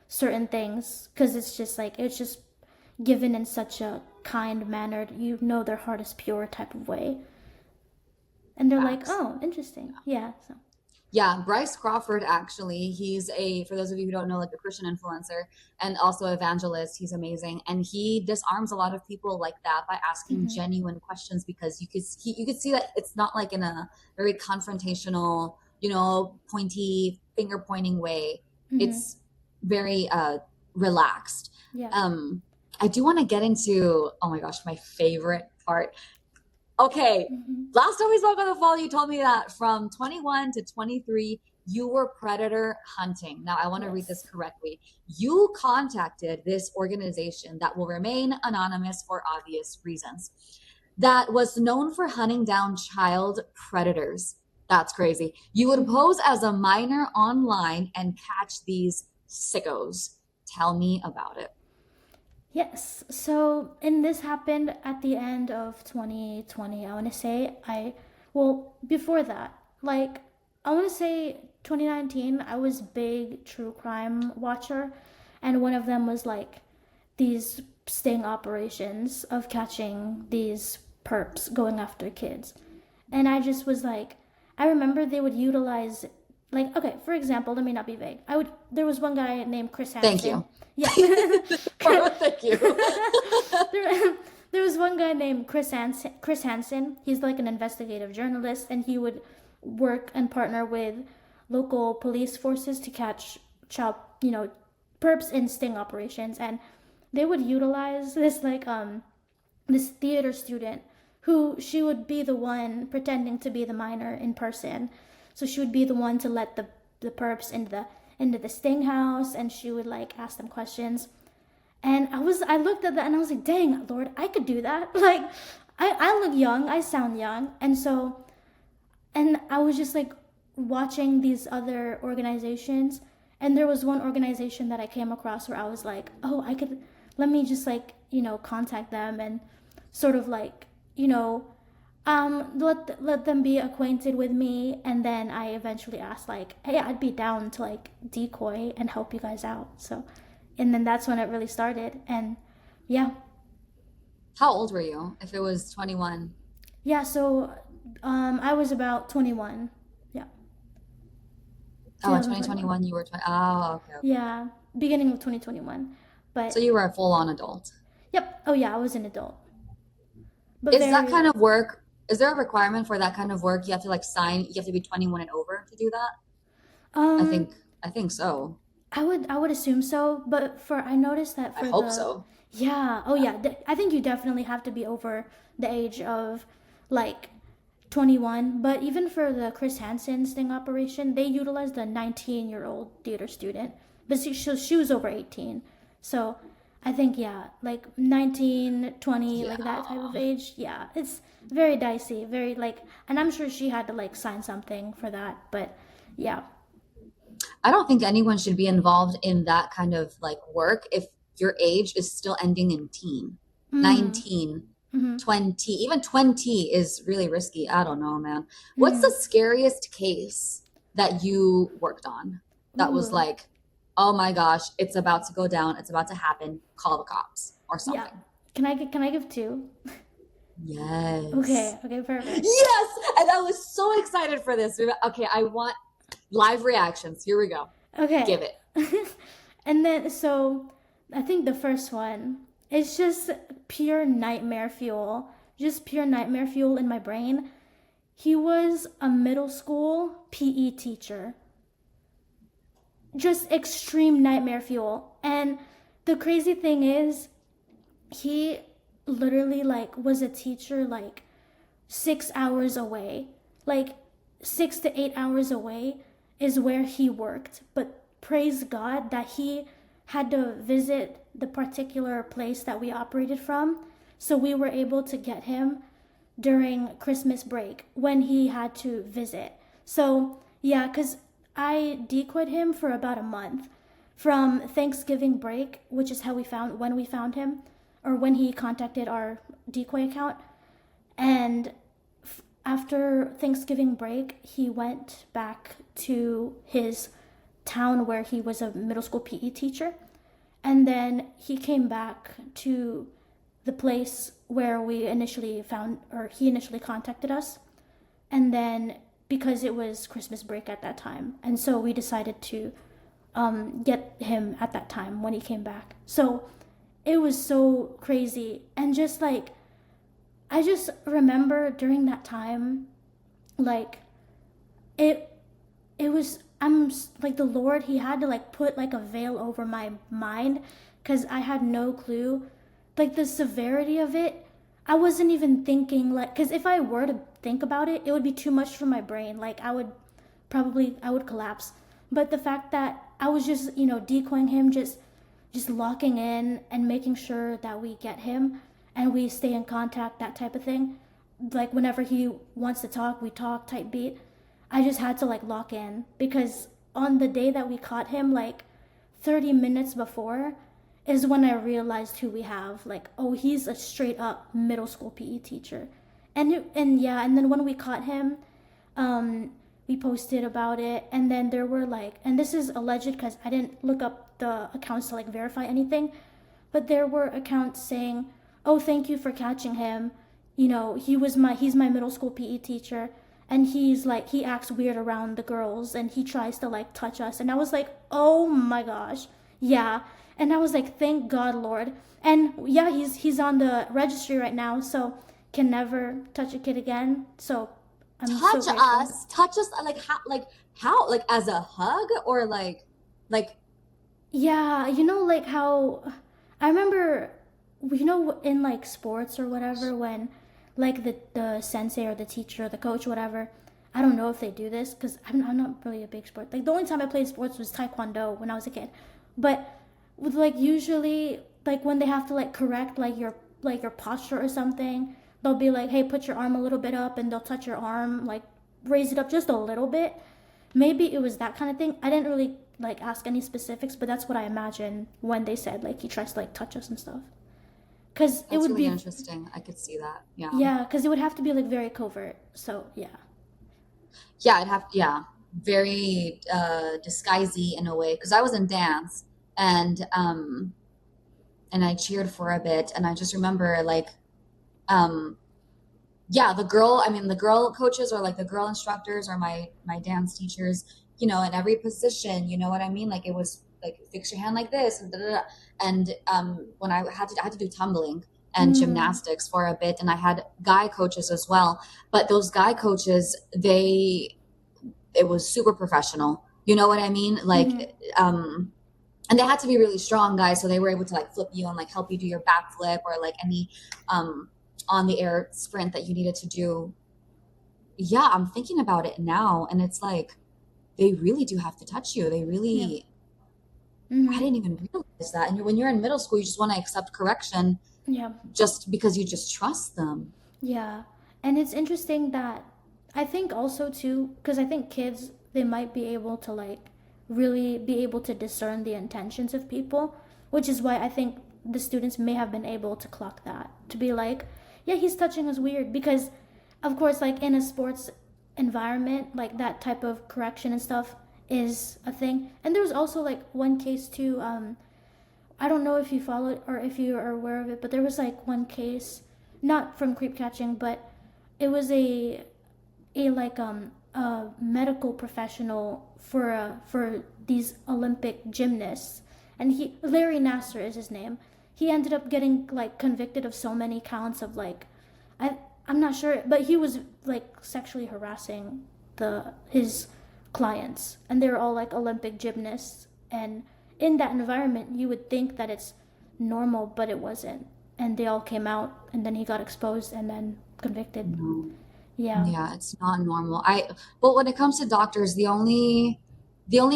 certain things, because it's just like, it's just given in such a kind manner. Their heart is pure type of way. And they're like, Facts. oh, interesting. Yeah. So, Yeah, Bryce Crawford actually, he's for those of you who don't know, like a Christian influencer and also evangelist. He's amazing. And he disarms a lot of people like that by asking mm-hmm. genuine questions because you could see that it's not like in a very confrontational, pointy finger pointing way. Mm-hmm. It's very relaxed. Yeah. Um, I do want to get into, oh my gosh, my favorite part. Okay. Mm-hmm. Last time we spoke on the phone, you told me that from 21 to 23, you were predator hunting. Now, I want to read this Yes. correctly. You contacted this organization that will remain anonymous for obvious reasons, that was known for hunting down child predators. That's crazy. You would Mm-hmm. pose as a minor online and catch these sickos. Tell me about it. Yes. So, and this happened at the end of 2020. I want to say well, before that, like, I want to say 2019, I was big true crime watcher, and one of them was like these sting operations of catching these perps going after kids. And I just was like, I remember they would utilize, like, okay, for example, let me not be vague. There was one guy named Chris Thank Hansen. you. Yeah. Thank you. there, there was one guy named Chris Hansen. He's like an investigative journalist, and he would work and partner with local police forces to catch child, perps in sting operations. And they would utilize this theater student who she would be the one pretending to be the minor in person. So she would be the one to let the perps into the sting house, and she would like ask them questions. And I looked at that and I was like, dang, Lord, I could do that. Like, I look young, I sound young. And I was just like watching these other organizations. And there was one organization that I came across where I was like, oh, let me just like, contact them and sort of like, let them be acquainted with me. And then I eventually asked like, hey, I'd be down to like decoy and help you guys out. So, and then that's when it really started. And yeah. How old were you if it was 21? Yeah, so I was about 21. Yeah. Oh, in 2021. 2021 you were 20. Oh, okay, okay. Yeah, beginning of 2021. So But you were a full-on adult. yep. Oh yeah, I was an adult. But Is that very kind of work, is there a requirement for that kind of work? You have to like sign, you have to be 21 and over to do that? I um think I think so. I would assume so, but for I noticed that I for hope the so. yeah, oh yeah, I think you definitely have to be over the age of like 21, but even for the Chris Hansen sting operation, they utilized a 19-year-old theater student, but she was over 18. So I think, yeah, like 19, 20, Yeah. like that type of age, yeah, it's very dicey, very like, and I'm sure she had to like sign something for that, but yeah. I don't think anyone should be involved in that kind of like work if your age is still ending in teen. Mm-hmm. 19, Mm-hmm. 20, even 20 is really risky. I don't know, man. What's Mm-hmm. the scariest case that you worked on that was Ooh. like, oh my gosh, it's about to go down, it's about to happen, call the cops or Yeah. something? Can I give two? Yes. Okay, okay, perfect. Yes. And I was so excited for this. Okay, I want live reactions. Here we go. Give Okay. it. And then, so I think the first one is just pure nightmare fuel. Just pure nightmare fuel in my brain. He was a middle school PE teacher. Just extreme nightmare fuel. And the crazy thing is, he literally like was a teacher like 6 hours away. Like 6 to 8 hours away is where he worked. But praise God that he had to visit the particular place that we operated from. So we were able to get him during Christmas break when he had to visit. So yeah, because I decoyed him for about a month from Thanksgiving break, which is how when we found him, or when he contacted our decoy account. And after Thanksgiving break, he went back to his town where he was a middle school PE teacher. And then he came back to the place where we initially found, or he initially contacted us. And then because it was Christmas break at that time. And so we decided to get him at that time when he came back. So it was so crazy. And just like, I just remember during that time, like, it it was I'm like the Lord, he had to like put like a veil over my mind because I had no clue like the severity of it. I wasn't even thinking like, because if I were to think about it, it would be too much for my brain. Like I would collapse. But the fact that I was just, decoying him, just locking in and making sure that we get him and we stay in contact, that type of thing. Like whenever he wants to talk, we talk type beat. I just had to like lock in because on the day that we caught him, like 30 minutes before, is when I realized who we have. Like, oh, he's a straight up middle school PE teacher. And yeah, and then when we caught him, um, we posted about it, and then there were like, and this is alleged because I didn't look up the accounts to like verify anything, but there were accounts saying, "Oh, thank you for catching him. He's my middle school PE teacher, and he acts weird around the girls, and he tries to like touch us." And I was like, "Oh my gosh, yeah." And I was like, "Thank God, Lord." And yeah, he's on the registry right now, so can never touch a kid again. So I'm so grateful. Touch us how, like as a hug or like Yeah, like how I remember, in like sports or whatever, when like the sensei or the teacher or the coach, whatever. I don't know if they do this because I'm not really a big sport. Like the only time I played sports was taekwondo when I was a kid, but with like usually like when they have to like correct like your posture or something, they'll be like, "Hey, put your arm a little bit up," and they'll touch your arm, like raise it up just a little bit. Maybe it was that kind of thing. I didn't really like ask any specifics, but that's what I imagine when they said like he tries to like touch us and stuff. Cause it that's would really be, interesting. I could see that. Yeah. yeah, cause it would have to be like very covert. So yeah. Yeah, very disguisey in a way because I was in dance and I cheered for a bit and I just remember like um yeah, the girl coaches or like the girl instructors or my dance teachers, in every position, you know what I mean? Like it was like fix your hand like this and da, da, da. And when I had to do tumbling and Mm, gymnastics for a bit and I had guy coaches as well. But those guy coaches, it was super professional. You know what I mean? Like mm-hmm. and they had to be really strong guys, so they were able to like flip you and like help you do your backflip or like any um on the air sprint that you needed to do. Yeah, I'm thinking about it now and it's like they really do have to touch you. They Yeah. really I Mm-hmm. didn't even realize that. And when you're in middle school, you just want to accept correction Yeah. just because you just trust them. Yeah. And it's interesting that I think also too, because I think kids, they might be able to like really be able to discern the intentions of people, which is why I think the students may have been able to clock that, to be like, yeah, he's touching us weird. Because, of course, like in a sports environment, like that type of correction and stuff is a thing. And there was also like one case too, I don't know if you followed or if you are aware of it, but there was like one case, not from creep catching, but it was a medical professional for these Olympic gymnasts, and he Larry Nasser is his name. He ended up getting like convicted of so many counts of like, I'm not sure, but he was like sexually harassing the his clients, and they were all like Olympic gymnasts, and in that environment you would think that it's normal, but it wasn't, and they all came out, and then he got exposed and then convicted. No. Yeah. Yeah, it's not normal. But when it comes to doctors, the only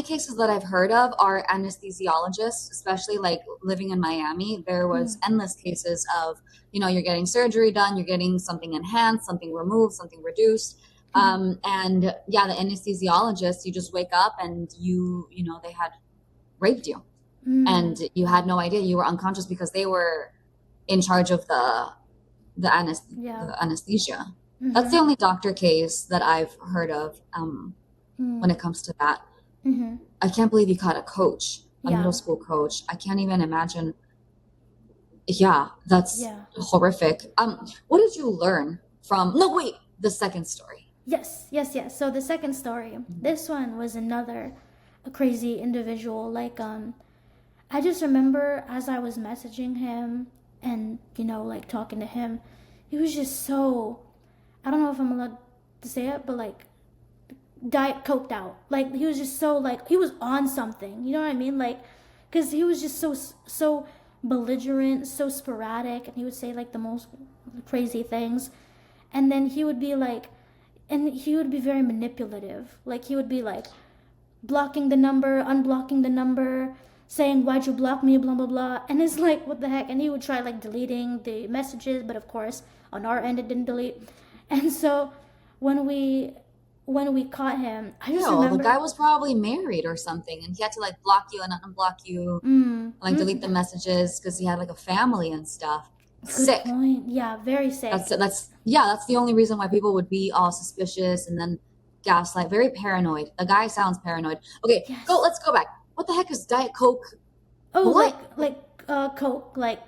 cases that I've heard of are anesthesiologists, especially like living in Miami. There was Mm. endless cases of, you're getting surgery done, you're getting something enhanced, something removed, something reduced. Mm. And yeah, the anesthesiologist, you just wake up and they had raped you and Mm. you had no idea you were unconscious because they were in charge of Yeah. the anesthesia. That's the Mhm. only doctor case that I've heard of Mm. when it comes to that. Mhm. I can't believe you caught a middle Yeah. school coach. I can't even imagine. Yeah, that's Yeah. horrific. What did you learn from? No, wait, the second story. Yes. Yes. Yes. So the second story, this one was another a crazy individual. Like I just remember as I was messaging him and like talking to him, he was just so. I don't know if I'm allowed to say it, but like diet coked out. Like he was just so like he was on something. You know what I mean? Like because he was just so belligerent, so sporadic, and he would say like the most crazy things. And then he would be like, and he would be very manipulative. Like he would be like blocking the number, unblocking the number, saying why'd you block me, blah blah blah. And it's like what the heck. And he would try like deleting the messages, but of course on our end it didn't delete. And so when we caught him, I just No, the remember guy was probably married or something, and he had to like block you and unblock you, like delete the messages because he had like a family and stuff. good Sick. point. Yeah, very sick. That's the only reason why people would be all suspicious and then gaslight. Very paranoid. The guy sounds paranoid. Okay, Yes. let's go back. What the heck is Diet Coke? Oh, What? coke, like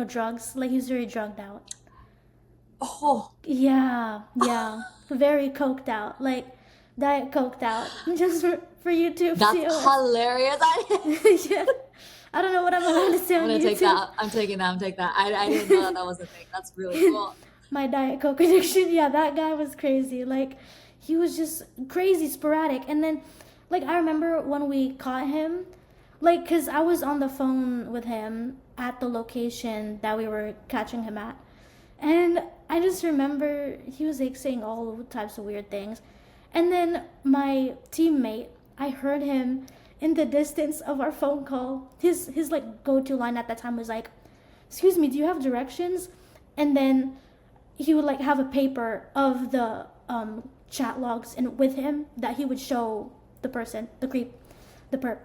drugs. Like he's very drugged out. Oh, Yeah, very coked out, like diet coked out, just for YouTube that's viewers. hilarious. Yeah, I don't know what I'm allowed to say I'm on gonna YouTube. take that. I'm taking that. I didn't know that was a thing. That's really cool. My diet coke addiction. Yeah, that guy was crazy. Like he was just crazy, sporadic. And then, like I remember when we caught him, like cause I was on the phone with him at the location that we were catching him at. And I just remember he was like saying all types of weird things. And then my teammate, I heard him in the distance of our phone call. His like go-to line at that time was like, "Excuse me, do you have directions?" And then he would like have a paper of the chat logs and with him that he would show the person, the creep, the perp.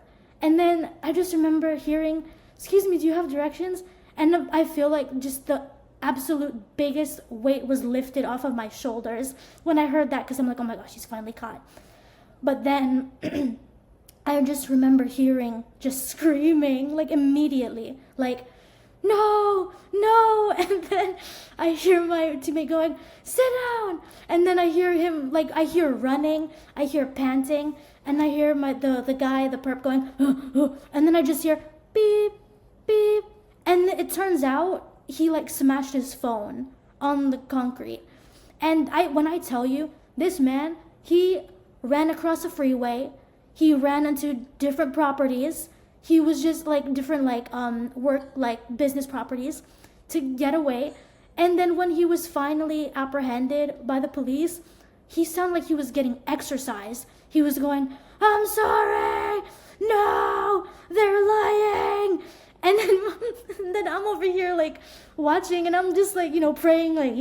And then I just remember hearing, "Excuse me, do you have directions?" And I feel like just the absolute biggest weight was lifted off of my shoulders when I heard that, because I'm like, oh my gosh, he's finally caught. But then I just remember hearing, just screaming, like immediately, like, no, no. And then I hear my teammate going, sit down. And then I hear him, like, I hear running, I hear panting, and I hear the guy, the perp going, and then I just hear beep, beep. And it turns out he like smashed his phone on the concrete. And when I tell you, this man, he ran across a freeway, he ran into different properties, he was just like different like work like business properties to get away. And then when he was finally apprehended by the police, he sounded like he was getting exercised. He was going, I'm sorry, no, they're lying. And then I'm over here like watching, and I'm just like, praying like,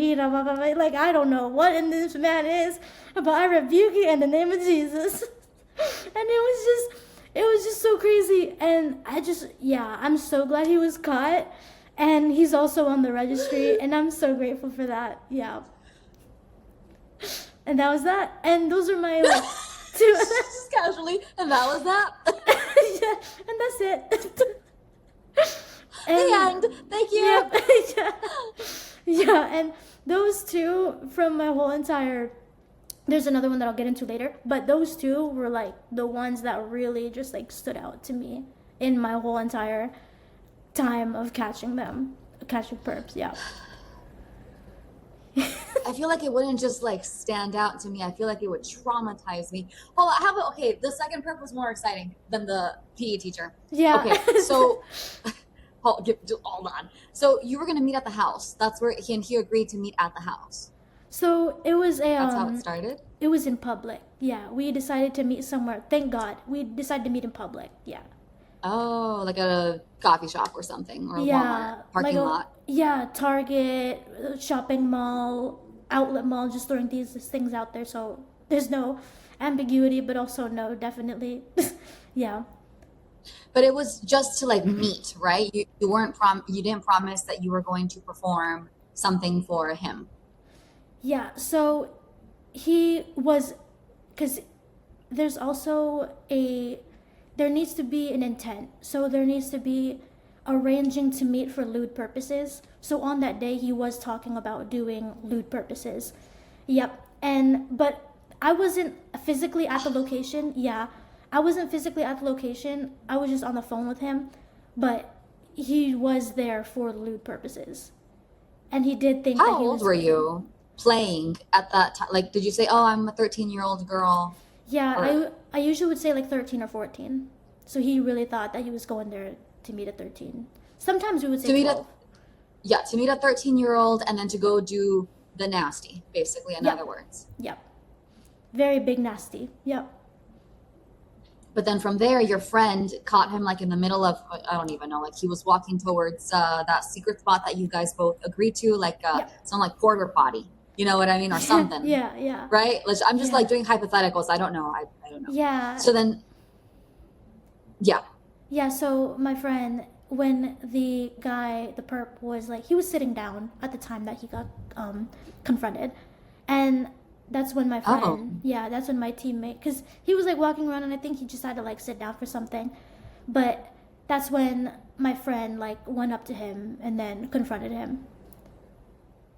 like I don't know what in this man is, but I rebuke you in the name of Jesus. And it was just so crazy. And I'm so glad he was caught, and he's also on the registry, and I'm so grateful for that. Yeah. And that was that. And those are my like two. Just casually, and that was that. Yeah, and that's it. And, the end. Thank you. Yeah, and those two from my whole entire. There's another one that I'll get into later, but those two were like the ones that really just like stood out to me in my whole entire time of catching perps. Yeah. I feel like it wouldn't just like stand out to me. I feel like it would traumatize me. Well, the second perp was more exciting than the PE teacher. Yeah. Okay, so hold on. So you were gonna meet at the house. That's where he agreed to meet at the house. So it was That's how it started? It was in public. Yeah, we decided to meet somewhere. Thank God, we decided to meet in public. Yeah. Oh, like at a coffee shop or something, or a Walmart parking lot. Yeah, Target, shopping mall, outlet mall, just throwing these things out there so there's no ambiguity, but also no, definitely. Yeah. But it was just to like meet, right? You didn't promise that you were going to perform something for him. Yeah, so he was, because there's also there needs to be an intent. So there needs to be arranging to meet for lewd purposes. So on that day, he was talking about doing lewd purposes. Yep. But I wasn't physically at the location. Yeah, I wasn't physically at the location. I was just on the phone with him. But he was there for lewd purposes. And he did think that he was... How old were you playing at that time? Like, did you say, oh, I'm a 13-year-old girl? Yeah, I usually would say like 13 or 14. So he really thought that he was going there to meet a 13, Sometimes we would To say meet 12. to meet a 13-year-old and then to go do the nasty, basically, in Yep. other words. Yep. Very big nasty. Yep. But then from there, your friend caught him like in the middle of, I don't even know, like he was walking towards that secret spot that you guys both agreed to, like Yep. some like porter potty, you know what I mean, or something. Yeah. Right? Like, I'm just Yeah. like doing hypotheticals. I don't know. I don't know. Yeah. So then, yeah. Yeah, so my friend, when the guy, the perp, was like, he was sitting down at the time that he got confronted. And that's when my friend, that's when my teammate, because he was like walking around and I think he just had to like sit down for something. But that's when my friend like went up to him and then confronted him.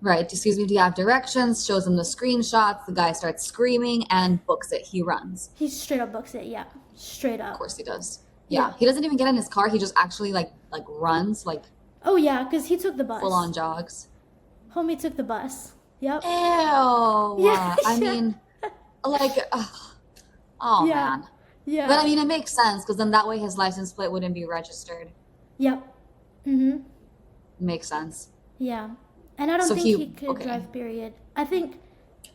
Right. Excuse me, do you have directions? Shows him the screenshots. The guy starts screaming and books it. He runs. He straight up books it, yeah. Straight up. Of course he does. Yeah. He doesn't even get in his car. He just actually like runs, like Oh yeah, because he took the bus. full on jogs. Homie took the bus. Yep. Ew. Yeah. I mean, like, oh Yeah. man. Yeah. But I mean, it makes sense because then that way his license plate wouldn't be registered. Yep. Mm-hmm. Makes sense. Yeah. And I don't So think he could okay. drive, period. I think,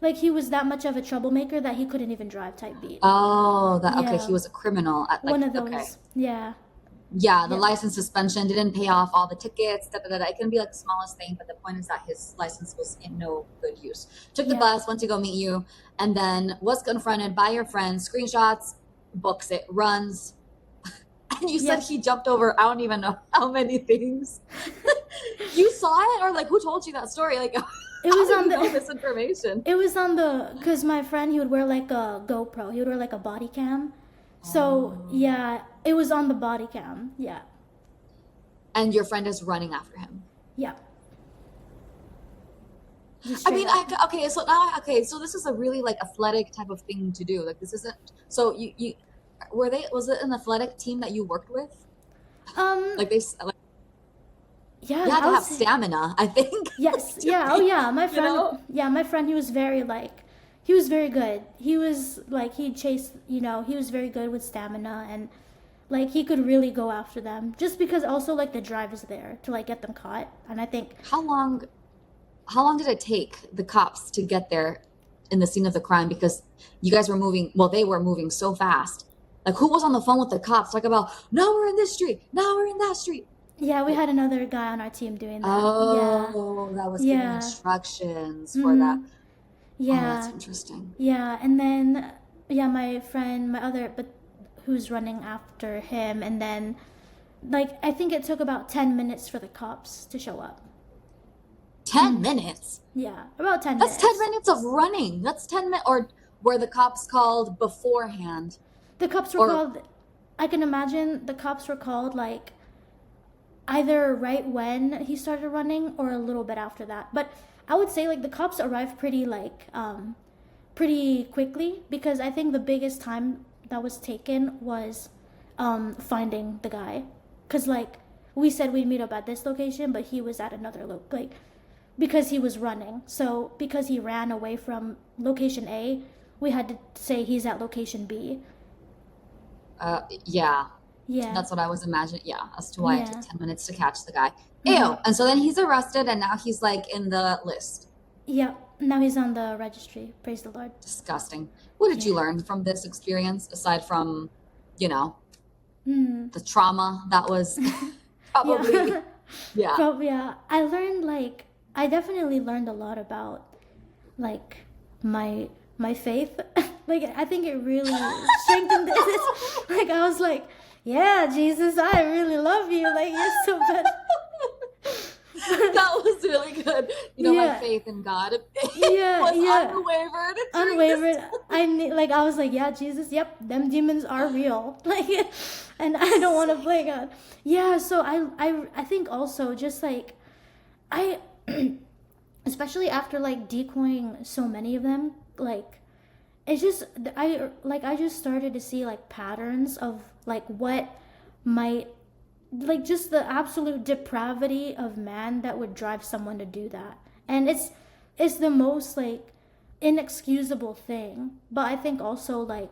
like, he was that much of a troublemaker that he couldn't even drive type beat. Oh, okay. Yeah. He was a criminal at like One of those. Okay. Yeah. Yeah, the Yeah. license suspension didn't pay off all the tickets. It can be like the smallest thing, but the point is that his license was in no good use. Took the Yeah. bus, went to go meet you, and then was confronted by your friend. Screenshots, books it, runs, and you said Yeah. he jumped over. I don't even know how many things. You saw it, or like who told you that story? Like, It was how on do you know the. this information. It was on the. Because my friend, he would wear like a GoPro. He would wear like a body cam. So, yeah, it was on the body cam. Yeah. And your friend is running after him. Yeah. I mean, so this is a really like athletic type of thing to do. Like this isn't. So you was it an athletic team that you worked with? Like Yeah. you had to I have was- stamina, I think. Yes. Yeah. Oh, yeah. My friend. know? Yeah, my friend. He was very like. He was very good. He was like he chased. You know, he was very good with stamina and like he could really go after them. Just because also like the drive is there to like get them caught. And I think How long did it take the cops to get there in the scene of the crime? Because you guys were moving. Well, they were moving so fast. Like who was on the phone with the cops? Like about now we're in this street. Now we're in that street. yeah, we had another guy on our team doing that. Oh, that was giving Yeah. instructions for that. Yeah. Oh, Yeah. that's interesting. Yeah, and then my friend, who's running after him, and then like I think it took about 10 minutes for the cops to show up. 10 minutes? Yeah, about 10 That's minutes. 10 minutes of running. That's 10 minutes. Or were the cops called beforehand? The cops were called. I can imagine the cops were called like either right when he started running or a little bit after that. But I would say like the cops arrived pretty quickly because I think the biggest time that was taken was finding the guy. Cause like we said we'd meet up at this location, but he was at another because he was running. So because he ran away from location A, we had to say he's at location B. Yeah. Yeah. That's what I was imagining. Yeah, as to why it Yeah. took 10 minutes to catch the guy. Ew. And so then he's arrested and now he's like in the list. Yep. Now he's on the registry. Praise the Lord. Disgusting. What did you learn from this experience aside from, the trauma that was probably, yeah. Yeah. I definitely learned a lot about like my faith. Like I think it really strengthened this. Like I was like, yeah, Jesus, I really love you. Like you're so good. That was really good. My Yeah. faith in God Yeah, was yeah. unwavered. during this Unwavered. time. I was like, yeah, Jesus, yep, them demons are real. Like, and I don't want to play God. Yeah, so I think also just like I especially after like decoying so many of them, like it's just I just started to see like patterns of like what might like just the absolute depravity of man that would drive someone to do that. And it's the most like inexcusable thing. But I think also like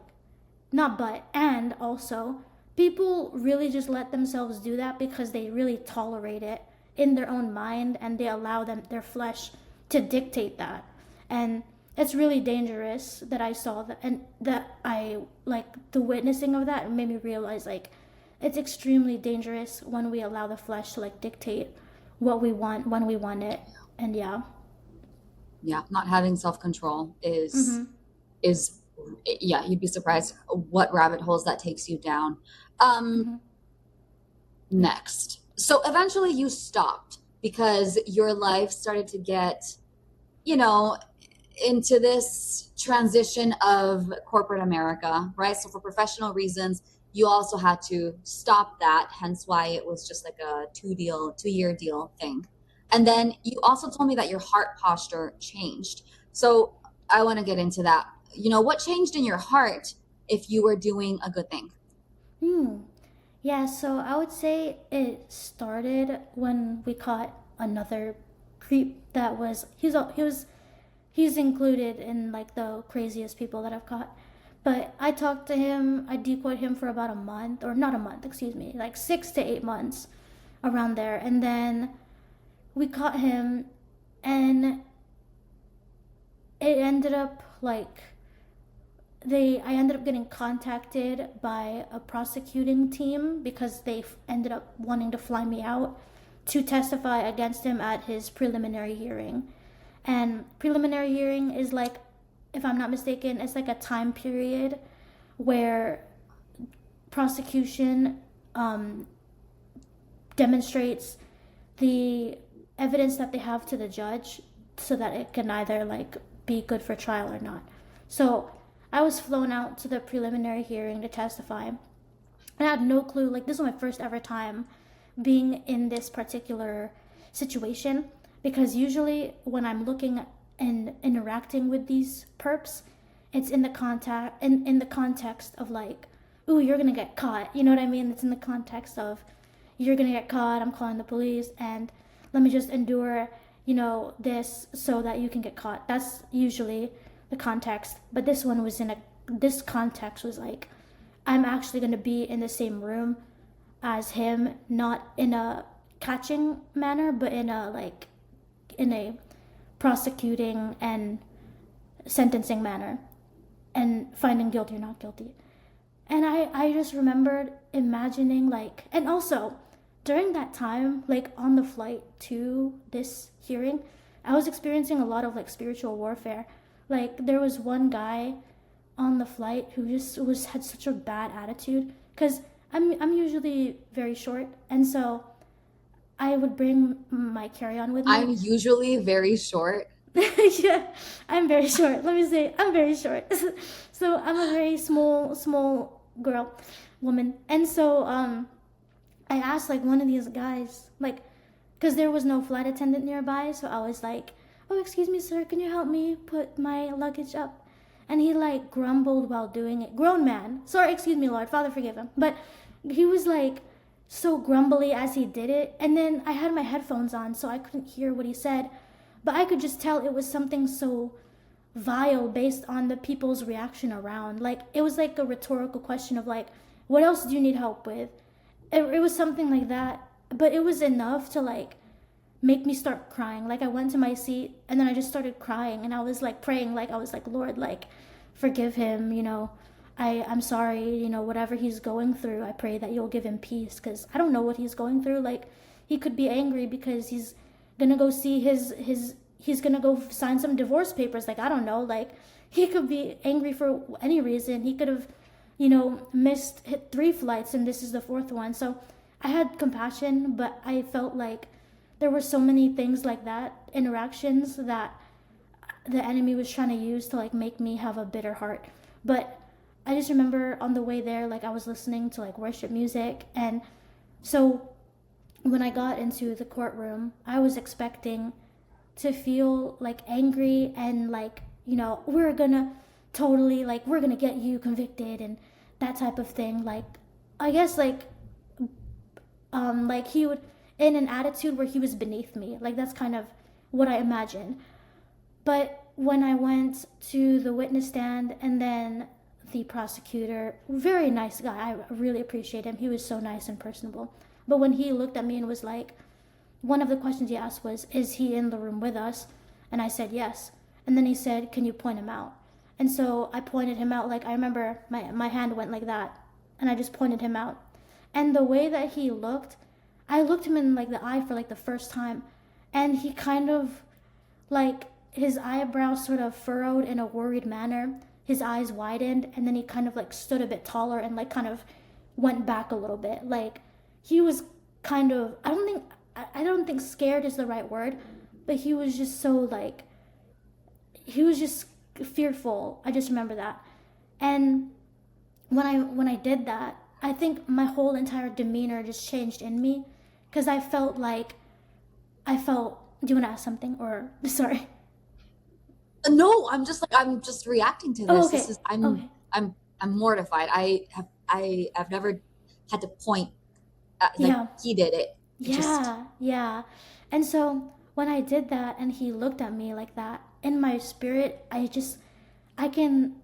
not but and also people really just let themselves do that because they really tolerate it in their own mind, and they allow their flesh to dictate that. And it's really dangerous that I saw that, and that I like the witnessing of that made me realize like it's extremely dangerous when we allow the flesh to like dictate what we want when we want it. And yeah. Yeah, not having self-control Mm-hmm. is yeah, you'd be surprised what rabbit holes that takes you down. Um Mm-hmm. Next. So eventually you stopped because your life started to get, you know, into this transition of corporate America, right? So for professional reasons, you also had to stop that, hence why it was just like a 2 year deal thing. And then you also told me that your heart posture changed. So I want to get into that. What changed in your heart if you were doing a good thing? Hmm. Yeah, so I would say it started when we caught another creep that was he's included in like the craziest people that I've caught. But I talked to him, I decoyed him for about a month, or not a month, excuse me, like 6 to 8 months around there. And then we caught him, and it ended up like I ended up getting contacted by a prosecuting team because they ended up wanting to fly me out to testify against him at his preliminary hearing. And preliminary hearing is like, if I'm not mistaken, it's like a time period where prosecution um, demonstrates the evidence that they have to the judge so that it can either like be good for trial or not. So I was flown out to the preliminary hearing to testify. And I had no clue, like, this was my first ever time being in this particular situation, because usually when I'm looking and interacting with these perps, it's in the context of like, ooh, you're gonna get caught. You know what I mean? It's in the context of you're gonna get caught, I'm calling the police, and let me just endure, this so that you can get caught. That's usually the context. But this context was like, I'm actually gonna be in the same room as him, not in a catching manner, but in a prosecuting and sentencing manner, and finding guilty or not guilty. And I just remembered imagining like, and also during that time, like on the flight to this hearing, I was experiencing a lot of like spiritual warfare. Like there was one guy on the flight who just had such a bad attitude, because I'm usually very short, and so I would bring my carry-on with me. I'm usually very short. Yeah, I'm very short. Let me say, I'm very short. So I'm a very small girl, woman. And so I asked like one of these guys, like, because there was no flight attendant nearby, so I was like, "Oh, excuse me, sir, can you help me put my luggage up?" And he like grumbled while doing it. Grown man. Sorry, excuse me, Lord, Father, forgive him. But he was like so grumbly as he did it. And then I had my headphones on, so I couldn't hear what he said. But I could just tell it was something so vile based on the people's reaction around. Like, it was like a rhetorical question of like, what else do you need help with? It was something like that. But it was enough to like make me start crying. Like I went to my seat and then I just started crying, and I was like praying, like I was like, Lord, like forgive him, I'm sorry, whatever he's going through, I pray that you'll give him peace, because I don't know what he's going through. Like he could be angry because he's gonna go see he's gonna go sign some divorce papers. Like I don't know, like he could be angry for any reason. He could have missed hit 3 flights and this is the 4th one. So I had compassion, but I felt like there were so many things like that, interactions that the enemy was trying to use to like make me have a bitter heart. But I just remember on the way there, like I was listening to like worship music, and so when I got into the courtroom, I was expecting to feel like angry and like, we're gonna totally, like, we're gonna get you convicted and that type of thing. Like, I guess like he would, in an attitude where he was beneath me. Like that's kind of what I imagined. But when I went to the witness stand, and then the prosecutor, very nice guy. I really appreciate him. He was so nice and personable. But when he looked at me and was like, one of the questions he asked was, "Is he in the room with us?" And I said, "Yes." And then he said, "Can you point him out?" And so I pointed him out. Like, I remember my hand went like that, and I just pointed him out. And the way that he looked, I looked him in like the eye for like the first time, and he kind of, like, his eyebrows sort of furrowed in a worried manner. His eyes widened, and then he kind of like stood a bit taller and like kind of went back a little bit. Like, he was kind of, I don't think scared is the right word, but he was just so like, he was just fearful. I just remember that. And when I did that, I think my whole entire demeanor just changed in me, because I felt like, do you want to ask something, or sorry? No, I'm just reacting to Oh, this. okay. This is Okay. I'm mortified. I have never had to point like Yeah. he did it. It just Yeah. And so when I did that and he looked at me like that, in my spirit, I can,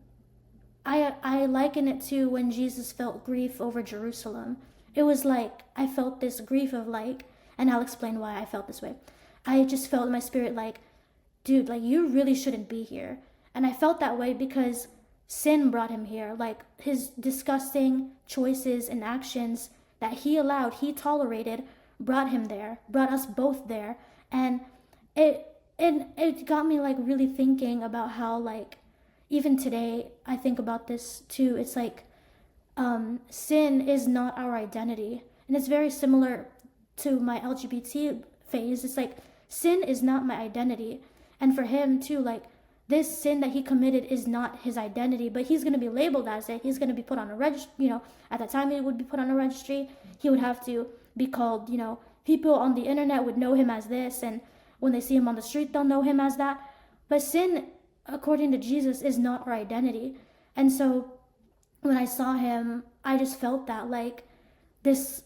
I liken it to when Jesus felt grief over Jerusalem. It was like I felt this grief of like, and I'll explain why I felt this way. I just felt in my spirit like, dude, like, you really shouldn't be here. And I felt that way because sin brought him here. Like, his disgusting choices and actions that he allowed, he tolerated, brought him there, brought us both there. And it got me like really thinking about how, like, even today I think about this too. It's like, sin is not our identity. And it's very similar to my LGBT phase. It's like, sin is not my identity. And for him too, like, this sin that he committed is not his identity, but he's going to be labeled as it. He's going to be put on a registry. At that time he would be put on a registry. He would have to be called, people on the internet would know him as this, and when they see him on the street they'll know him as that. But sin, according to Jesus, is not our identity. And so when I saw him, I just felt that, like, this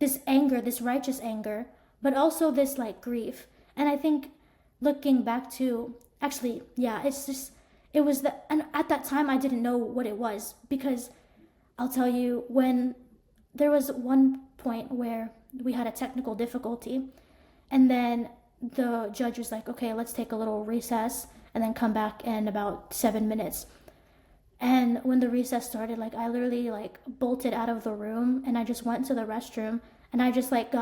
this anger, this righteous anger, but also this like grief. And I think, looking back to, actually, yeah, it's just, it was the, and at that time I didn't know what it was, because I'll tell you, when there was one point where we had a technical difficulty, and then the judge was like, "Okay, let's take a little recess and then come back in about 7 minutes." And when the recess started, like, I literally like bolted out of the room, and I just went to the restroom, and I just like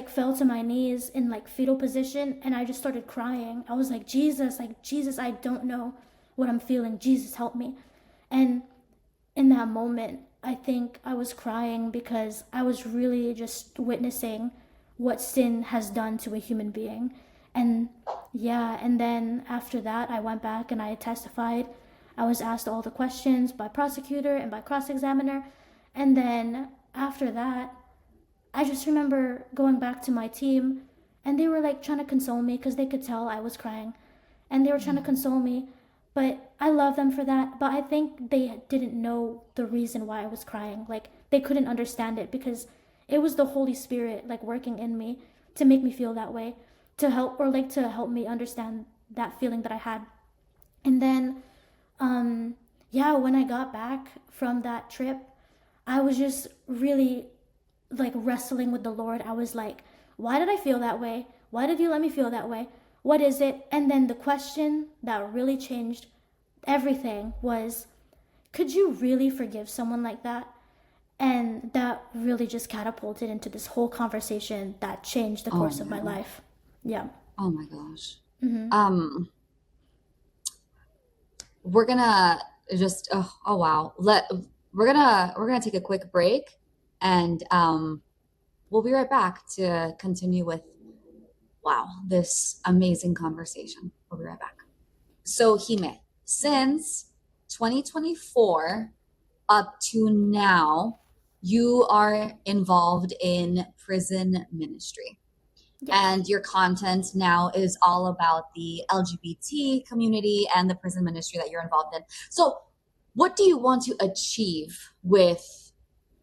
fell to my knees in like fetal position, and I just started crying. I was like, Jesus, I don't know what I'm feeling. Jesus, help me. And in that moment, I think I was crying because I was really just witnessing what sin has done to a human being. And yeah, and then after that, I went back and I testified. I was asked all the questions by prosecutor and by cross-examiner. And then after that, I just remember going back to my team, and they were like trying to console me because they could tell I was crying. And they were trying to console me, but I love them for that. But I think they didn't know the reason why I was crying. Like, they couldn't understand it, because it was the Holy Spirit like working in me to make me feel that way, to help me understand that feeling that I had. And then yeah, when I got back from that trip, I was just really like wrestling with the Lord. I was like, why did I feel that way? Why did you let me feel that way? What is it? And then the question that really changed everything was, could you really forgive someone like that? And that really just catapulted into this whole conversation that changed the oh course of my no. life. Yeah. Oh my gosh. Mm-hmm. Um we're gonna just oh wow. We're gonna take a quick break, and we'll be right back to continue with wow, this amazing conversation. We'll be right back. So Hime, since 2024 up to now, you are involved in prison ministry. Yes. And your content now is all about the LGBT community and the prison ministry that you're involved in. So, what do you want to achieve with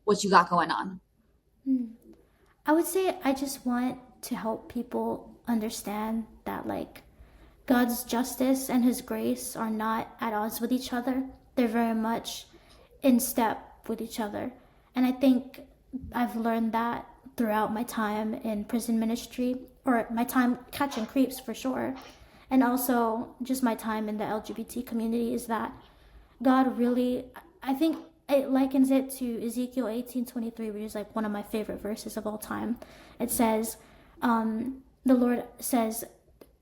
what you got going on? Mm. I would say I just want to help people understand that, like, God's justice and his grace are not at odds with each other. they're very much in step with each other. And I think I've learned that throughout my time in prison ministry, or my time catching creeps for sure, and also just my time in the LGBT community, is that God really, I think it likens it to Ezekiel 18:23, which is like one of my favorite verses of all time. It says, the Lord says,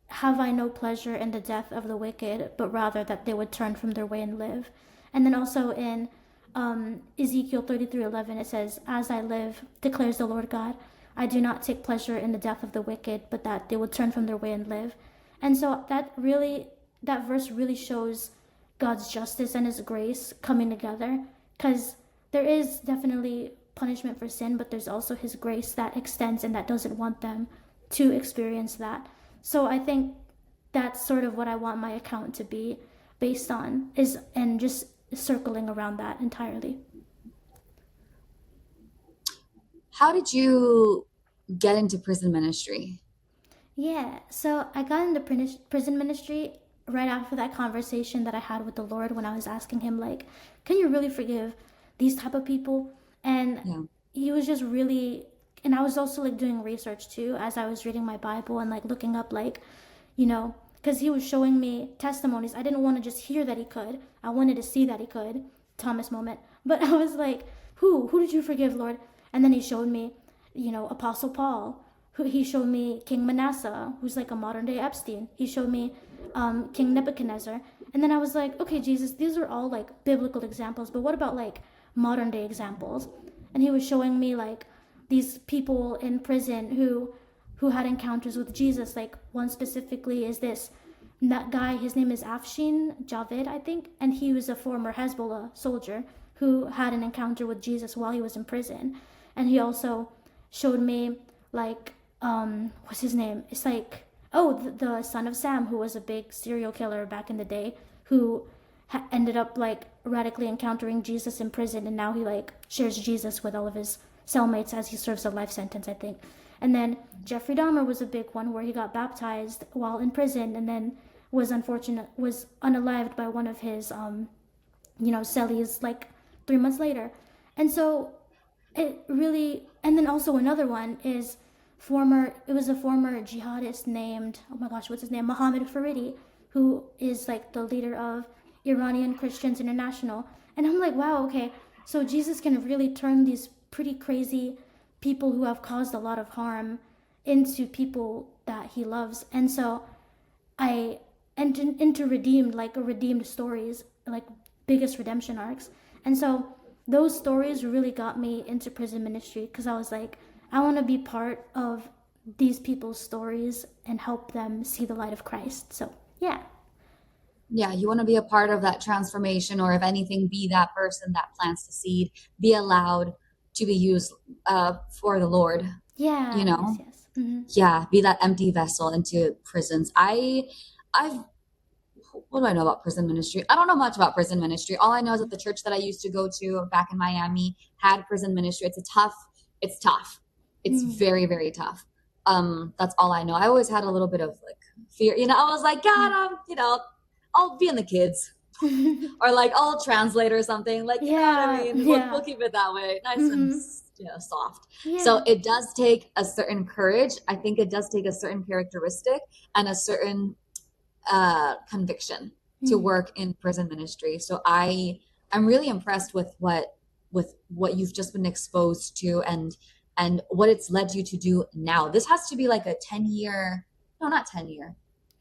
have I no pleasure in the death of the wicked, but rather that they would turn from their way and live. And then also in Ezekiel 33:11, it says, as I live, declares the Lord God, I do not take pleasure in the death of the wicked, but that they would turn from their way and live. And so that verse really shows God's justice and his grace coming together, because there is definitely punishment for sin, but there's also his grace that extends and that doesn't want them to experience that. So I think that's sort of what I want my account to be based on, is, and just circling around that entirely. How did you get into prison ministry? Yeah, so I got into prison ministry right after that conversation that I had with the Lord, when I was asking him, like, can you really forgive these type of people? And Yeah. he was just really, and I was also like doing research too as I was reading my Bible and like looking up, like, because he was showing me testimonies. I didn't want to just hear that he could. I wanted to see that he could. Thomas moment. But I was like, who did you forgive, Lord? And then he showed me, Apostle Paul. He showed me King Manasseh, who's like a modern day Epstein. He showed me King Nebuchadnezzar. And then I was like, okay, Jesus, these are all like biblical examples, but what about like modern day examples? And he was showing me like these people in prison who had encounters with Jesus. Like one specifically is that guy, his name is Afshin Javed, I think, and he was a former Hezbollah soldier who had an encounter with Jesus while he was in prison. And he also showed me like what's his name? It's like, the son of Sam, who was a big serial killer back in the day, who ended up like radically encountering Jesus in prison, and now he like shares Jesus with all of his cellmates as he serves a life sentence, I think. And then Jeffrey Dahmer was a big one, where he got baptized while in prison, and then was unalived by one of his cellies like 3 months later. And so it really, and then also another one is it was a former jihadist named, oh my gosh, what's his name, Mohammed Faridi, who is like the leader of Iranian Christians International. And I'm like, wow, okay, so Jesus can really turn these pretty crazy people who have caused a lot of harm into people that he loves. And so I entered into redeemed stories, like biggest redemption arcs. And so those stories really got me into prison ministry, because I was like, I want to be part of these people's stories and help them see the light of Christ. So, yeah. Yeah, you want to be a part of that transformation, or if anything, be that person that plants the seed, be allowed to be used for the Lord. Yeah. You know, Yes. Mm-hmm. yeah, be that empty vessel into prisons. I've what do I know about prison ministry? I don't know much about prison ministry. All I know is that the church that I used to go to back in Miami had prison ministry. It's tough. It's very, very tough. That's all I know. I always had a little bit of like fear. I was like, God, I'll be in the kids. Or like I'll translate or something. Like, you know what I mean? We'll keep it that way. Nice and soft. Yeah. So it does take a certain courage. I think it does take a certain characteristic and a certain conviction to work in prison ministry. So I'm really impressed with what you've just been exposed to, and what it's led you to do now. This has to be like a 10-year, no, not 10-year.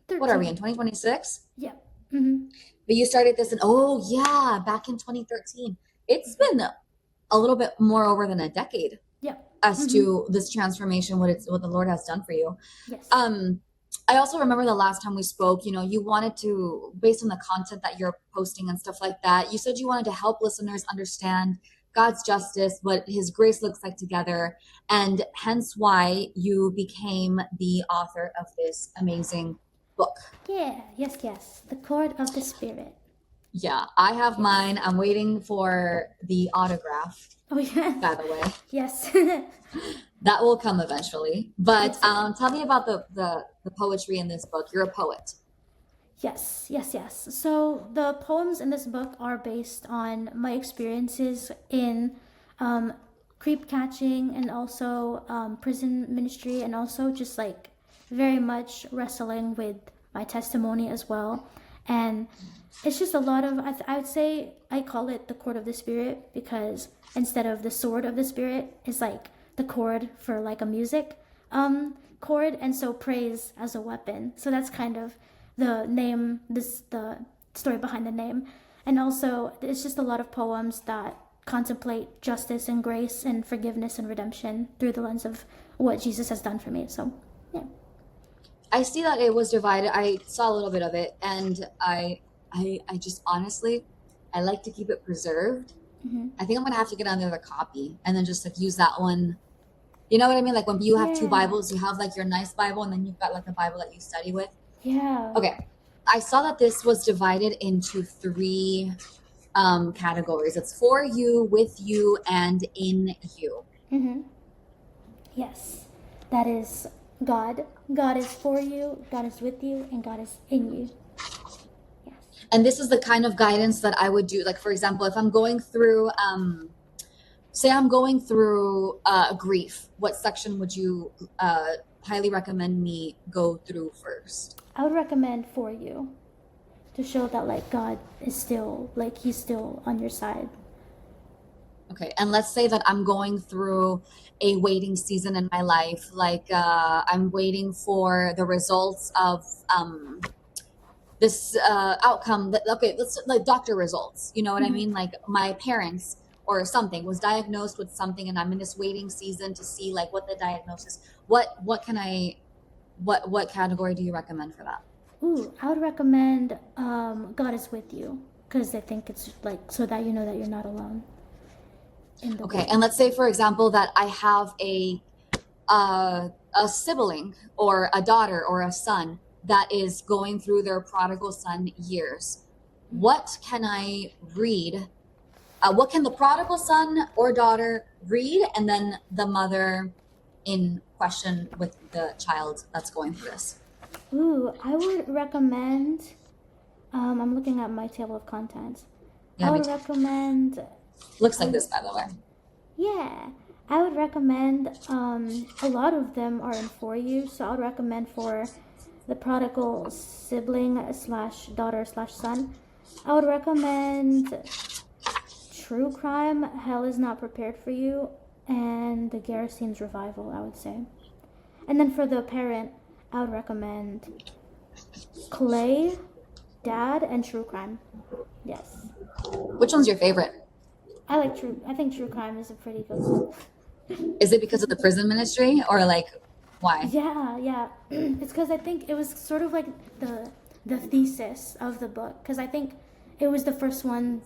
13. What are we in 2026? Yeah. Mm-hmm. But you started this back in 2013. It's been a little bit more over than a decade. Yeah. As to this transformation, what the Lord has done for you. Yes. I also remember the last time we spoke, you wanted to, based on the content that you're posting and stuff like that, you said you wanted to help listeners understand God's justice, what his grace looks like together, and hence why you became the author of this amazing book. Yeah. Yes. The Cord of the Spirit. Yeah, I have mine. I'm waiting for the autograph. Oh, yeah. By the way. Yes. That will come eventually. But tell me about the poetry in this book. You're a poet. Yes. So the poems in this book are based on my experiences in um, creep catching and also prison ministry, and also just like very much wrestling with my testimony as well. And it's just a lot of, I would say I call it the chord of the spirit, because instead of the sword of the spirit, it's like the chord for like a music chord, and so praise as a weapon. So that's kind of the name, the story behind the name. And also it's just a lot of poems that contemplate justice and grace and forgiveness and redemption through the lens of what Jesus has done for me. So yeah. I see that it was divided. I saw a little bit of it, and I just honestly, I like to keep it preserved. Mm-hmm. I think I'm gonna have to get another copy and then just like use that one. You know what I mean? Like when you have two Yeah. Bibles, you have like your nice Bible, and then you've got like the Bible that you study with. Yeah. Okay, I saw that this was divided into three categories. It's for you, with you, and in you. Mm-hmm. Yes. That is God. God is for you, God is with you, and God is in you. Yes. And this is the kind of guidance that I would do. Like, for example, if I'm going through, say I'm going through grief, what section would you highly recommend me go through first? I would recommend for you, to show that like God is still, like he's still on your side. Okay, and let's say that I'm going through a waiting season in my life, like I'm waiting for the results of this outcome. That, okay, let's like doctor results. You know what I Mm-hmm. mean? Like my parents or something was diagnosed with something, and I'm in this waiting season to see like what the diagnosis. What can I? What category do you recommend for that? Ooh, I would recommend God is with you, because I think it's like so that you know that you're not alone in the Okay, waiting. and let's say for example that I have a sibling or a daughter or a son that is going through their prodigal son years. What can I read? What can the prodigal son or daughter read? And then the mother in question with the child that's going through this. Ooh, I would recommend. I'm looking at my table of contents. Yeah, I me would too. recommend. Looks I like would, this, by the way. yeah, I would recommend. A lot of them are in for you, so I would recommend for the prodigal sibling slash daughter slash son. I would recommend true crime. Hell is not prepared for you, and the Gerasene's revival. I would say, and then for the parent, I would recommend Clay, Dad, and True Crime. Yes. Which one's your favorite? I think true crime is a pretty good one. Is it because of the prison ministry or like why? Yeah. It's because I think it was sort of like the thesis of the book. Because I think it was the first one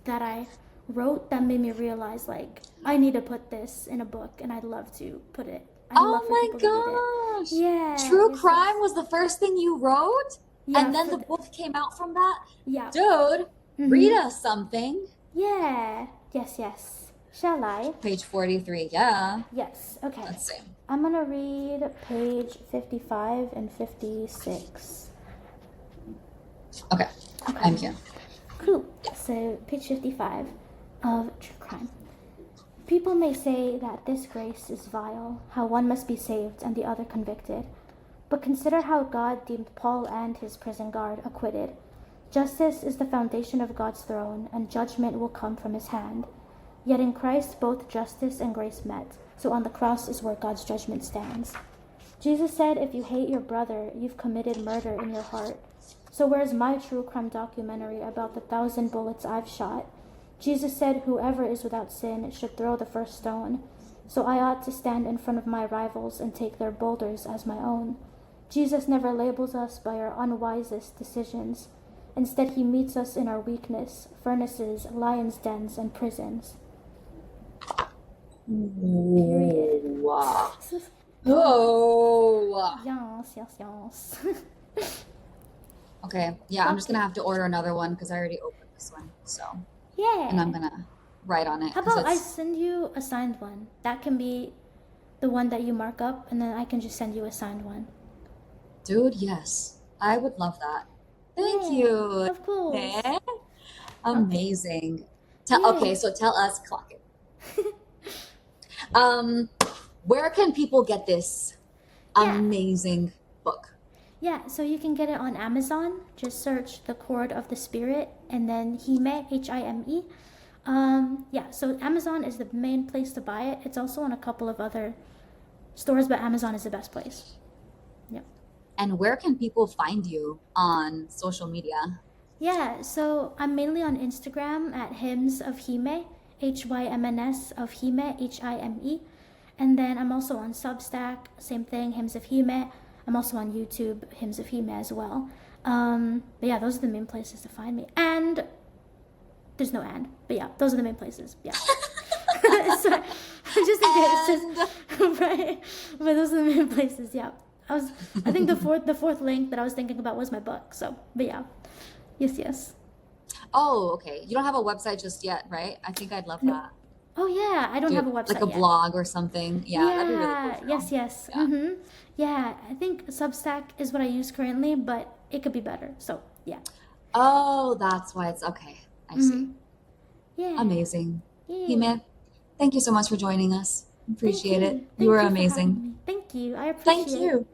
that I wrote that made me realize like I need to put this in a book, and I'd love to put it. I'd Oh love for my people to read it. gosh. Yeah, True it's crime just was the first thing you wrote? yeah And then for the the, book came out from that? yeah. Dude, read Mhm. us something. Yeah. Yes. Shall I? Page 43. Yeah. Yes. Okay. Let's see. I'm gonna read page 55 and 56. Okay. Okay. I'm here. Cool. So, page 55 of True Crime. People may say that this grace is vile, how one must be saved and the other convicted. But consider how God deemed Paul and his prison guard acquitted. Justice is the foundation of God's throne, and judgment will come from his hand. Yet in Christ both justice and grace met, so on the cross is where God's judgment stands. Jesus said, if you hate your brother, you've committed murder in your heart. So where's my true crime documentary about the 1,000 bullets I've shot? Jesus said, whoever is without sin should throw the first stone. So I ought to stand in front of my rivals and take their boulders as my own. Jesus never labels us by our unwisest decisions. Instead, he meets us in our weakness, furnaces, lions' dens, and prisons. Period. Wow. Oh. Yes. Okay. Yeah, I'm just gonna have to order another one because I already opened this one. So, and I'm Yeah. gonna write on it. How 'Cause about I it's, send you a signed one? That can be the one that you mark up, and then I can just send you a signed one. dude, yes, I would love that. Thank Yeah, you. of course. Eh? Okay. Amazing. Okay, Yay. so tell us, clock it. Um, where can people get this Yeah. amazing book? Yeah, so you can get it on Amazon. Just search The Chord of the Spirit and then Hime, Hime. Yeah, so Amazon is the main place to buy it. It's also on a couple of other stores, but Amazon is the best place. Yep. And where can people find you on social media? Yeah, so I'm mainly on Instagram at Hymns of Hime, Hymns of Hime, Hime. And then I'm also on Substack, same thing, Hymns of Hime. I'm also on YouTube, Hymns of Hime as well. But yeah, those are the main places to find me. And there's no and, but yeah, those are the main places. Yeah. So, just in case, just, right? But those are the main places. Yeah. I think the fourth link that I was thinking about was my book. So, but yeah, yes, yes. Oh, okay. You don't have a website just yet, right? I think I'd love No. that. Oh yeah, I don't Do have a like a website yet. blog or something. Yeah, that'd be really cool Yeah. too. Yes, yes. Yeah. Yeah, I think Substack is what I use currently, but it could be better. So yeah. Oh, that's why it's okay. I see. Yeah. Amazing. Hey, Yay. man. Thank you so much for joining us. Thank Appreciate it. you. You were Thank you for having amazing. me. Thank you. I Thank appreciate. you.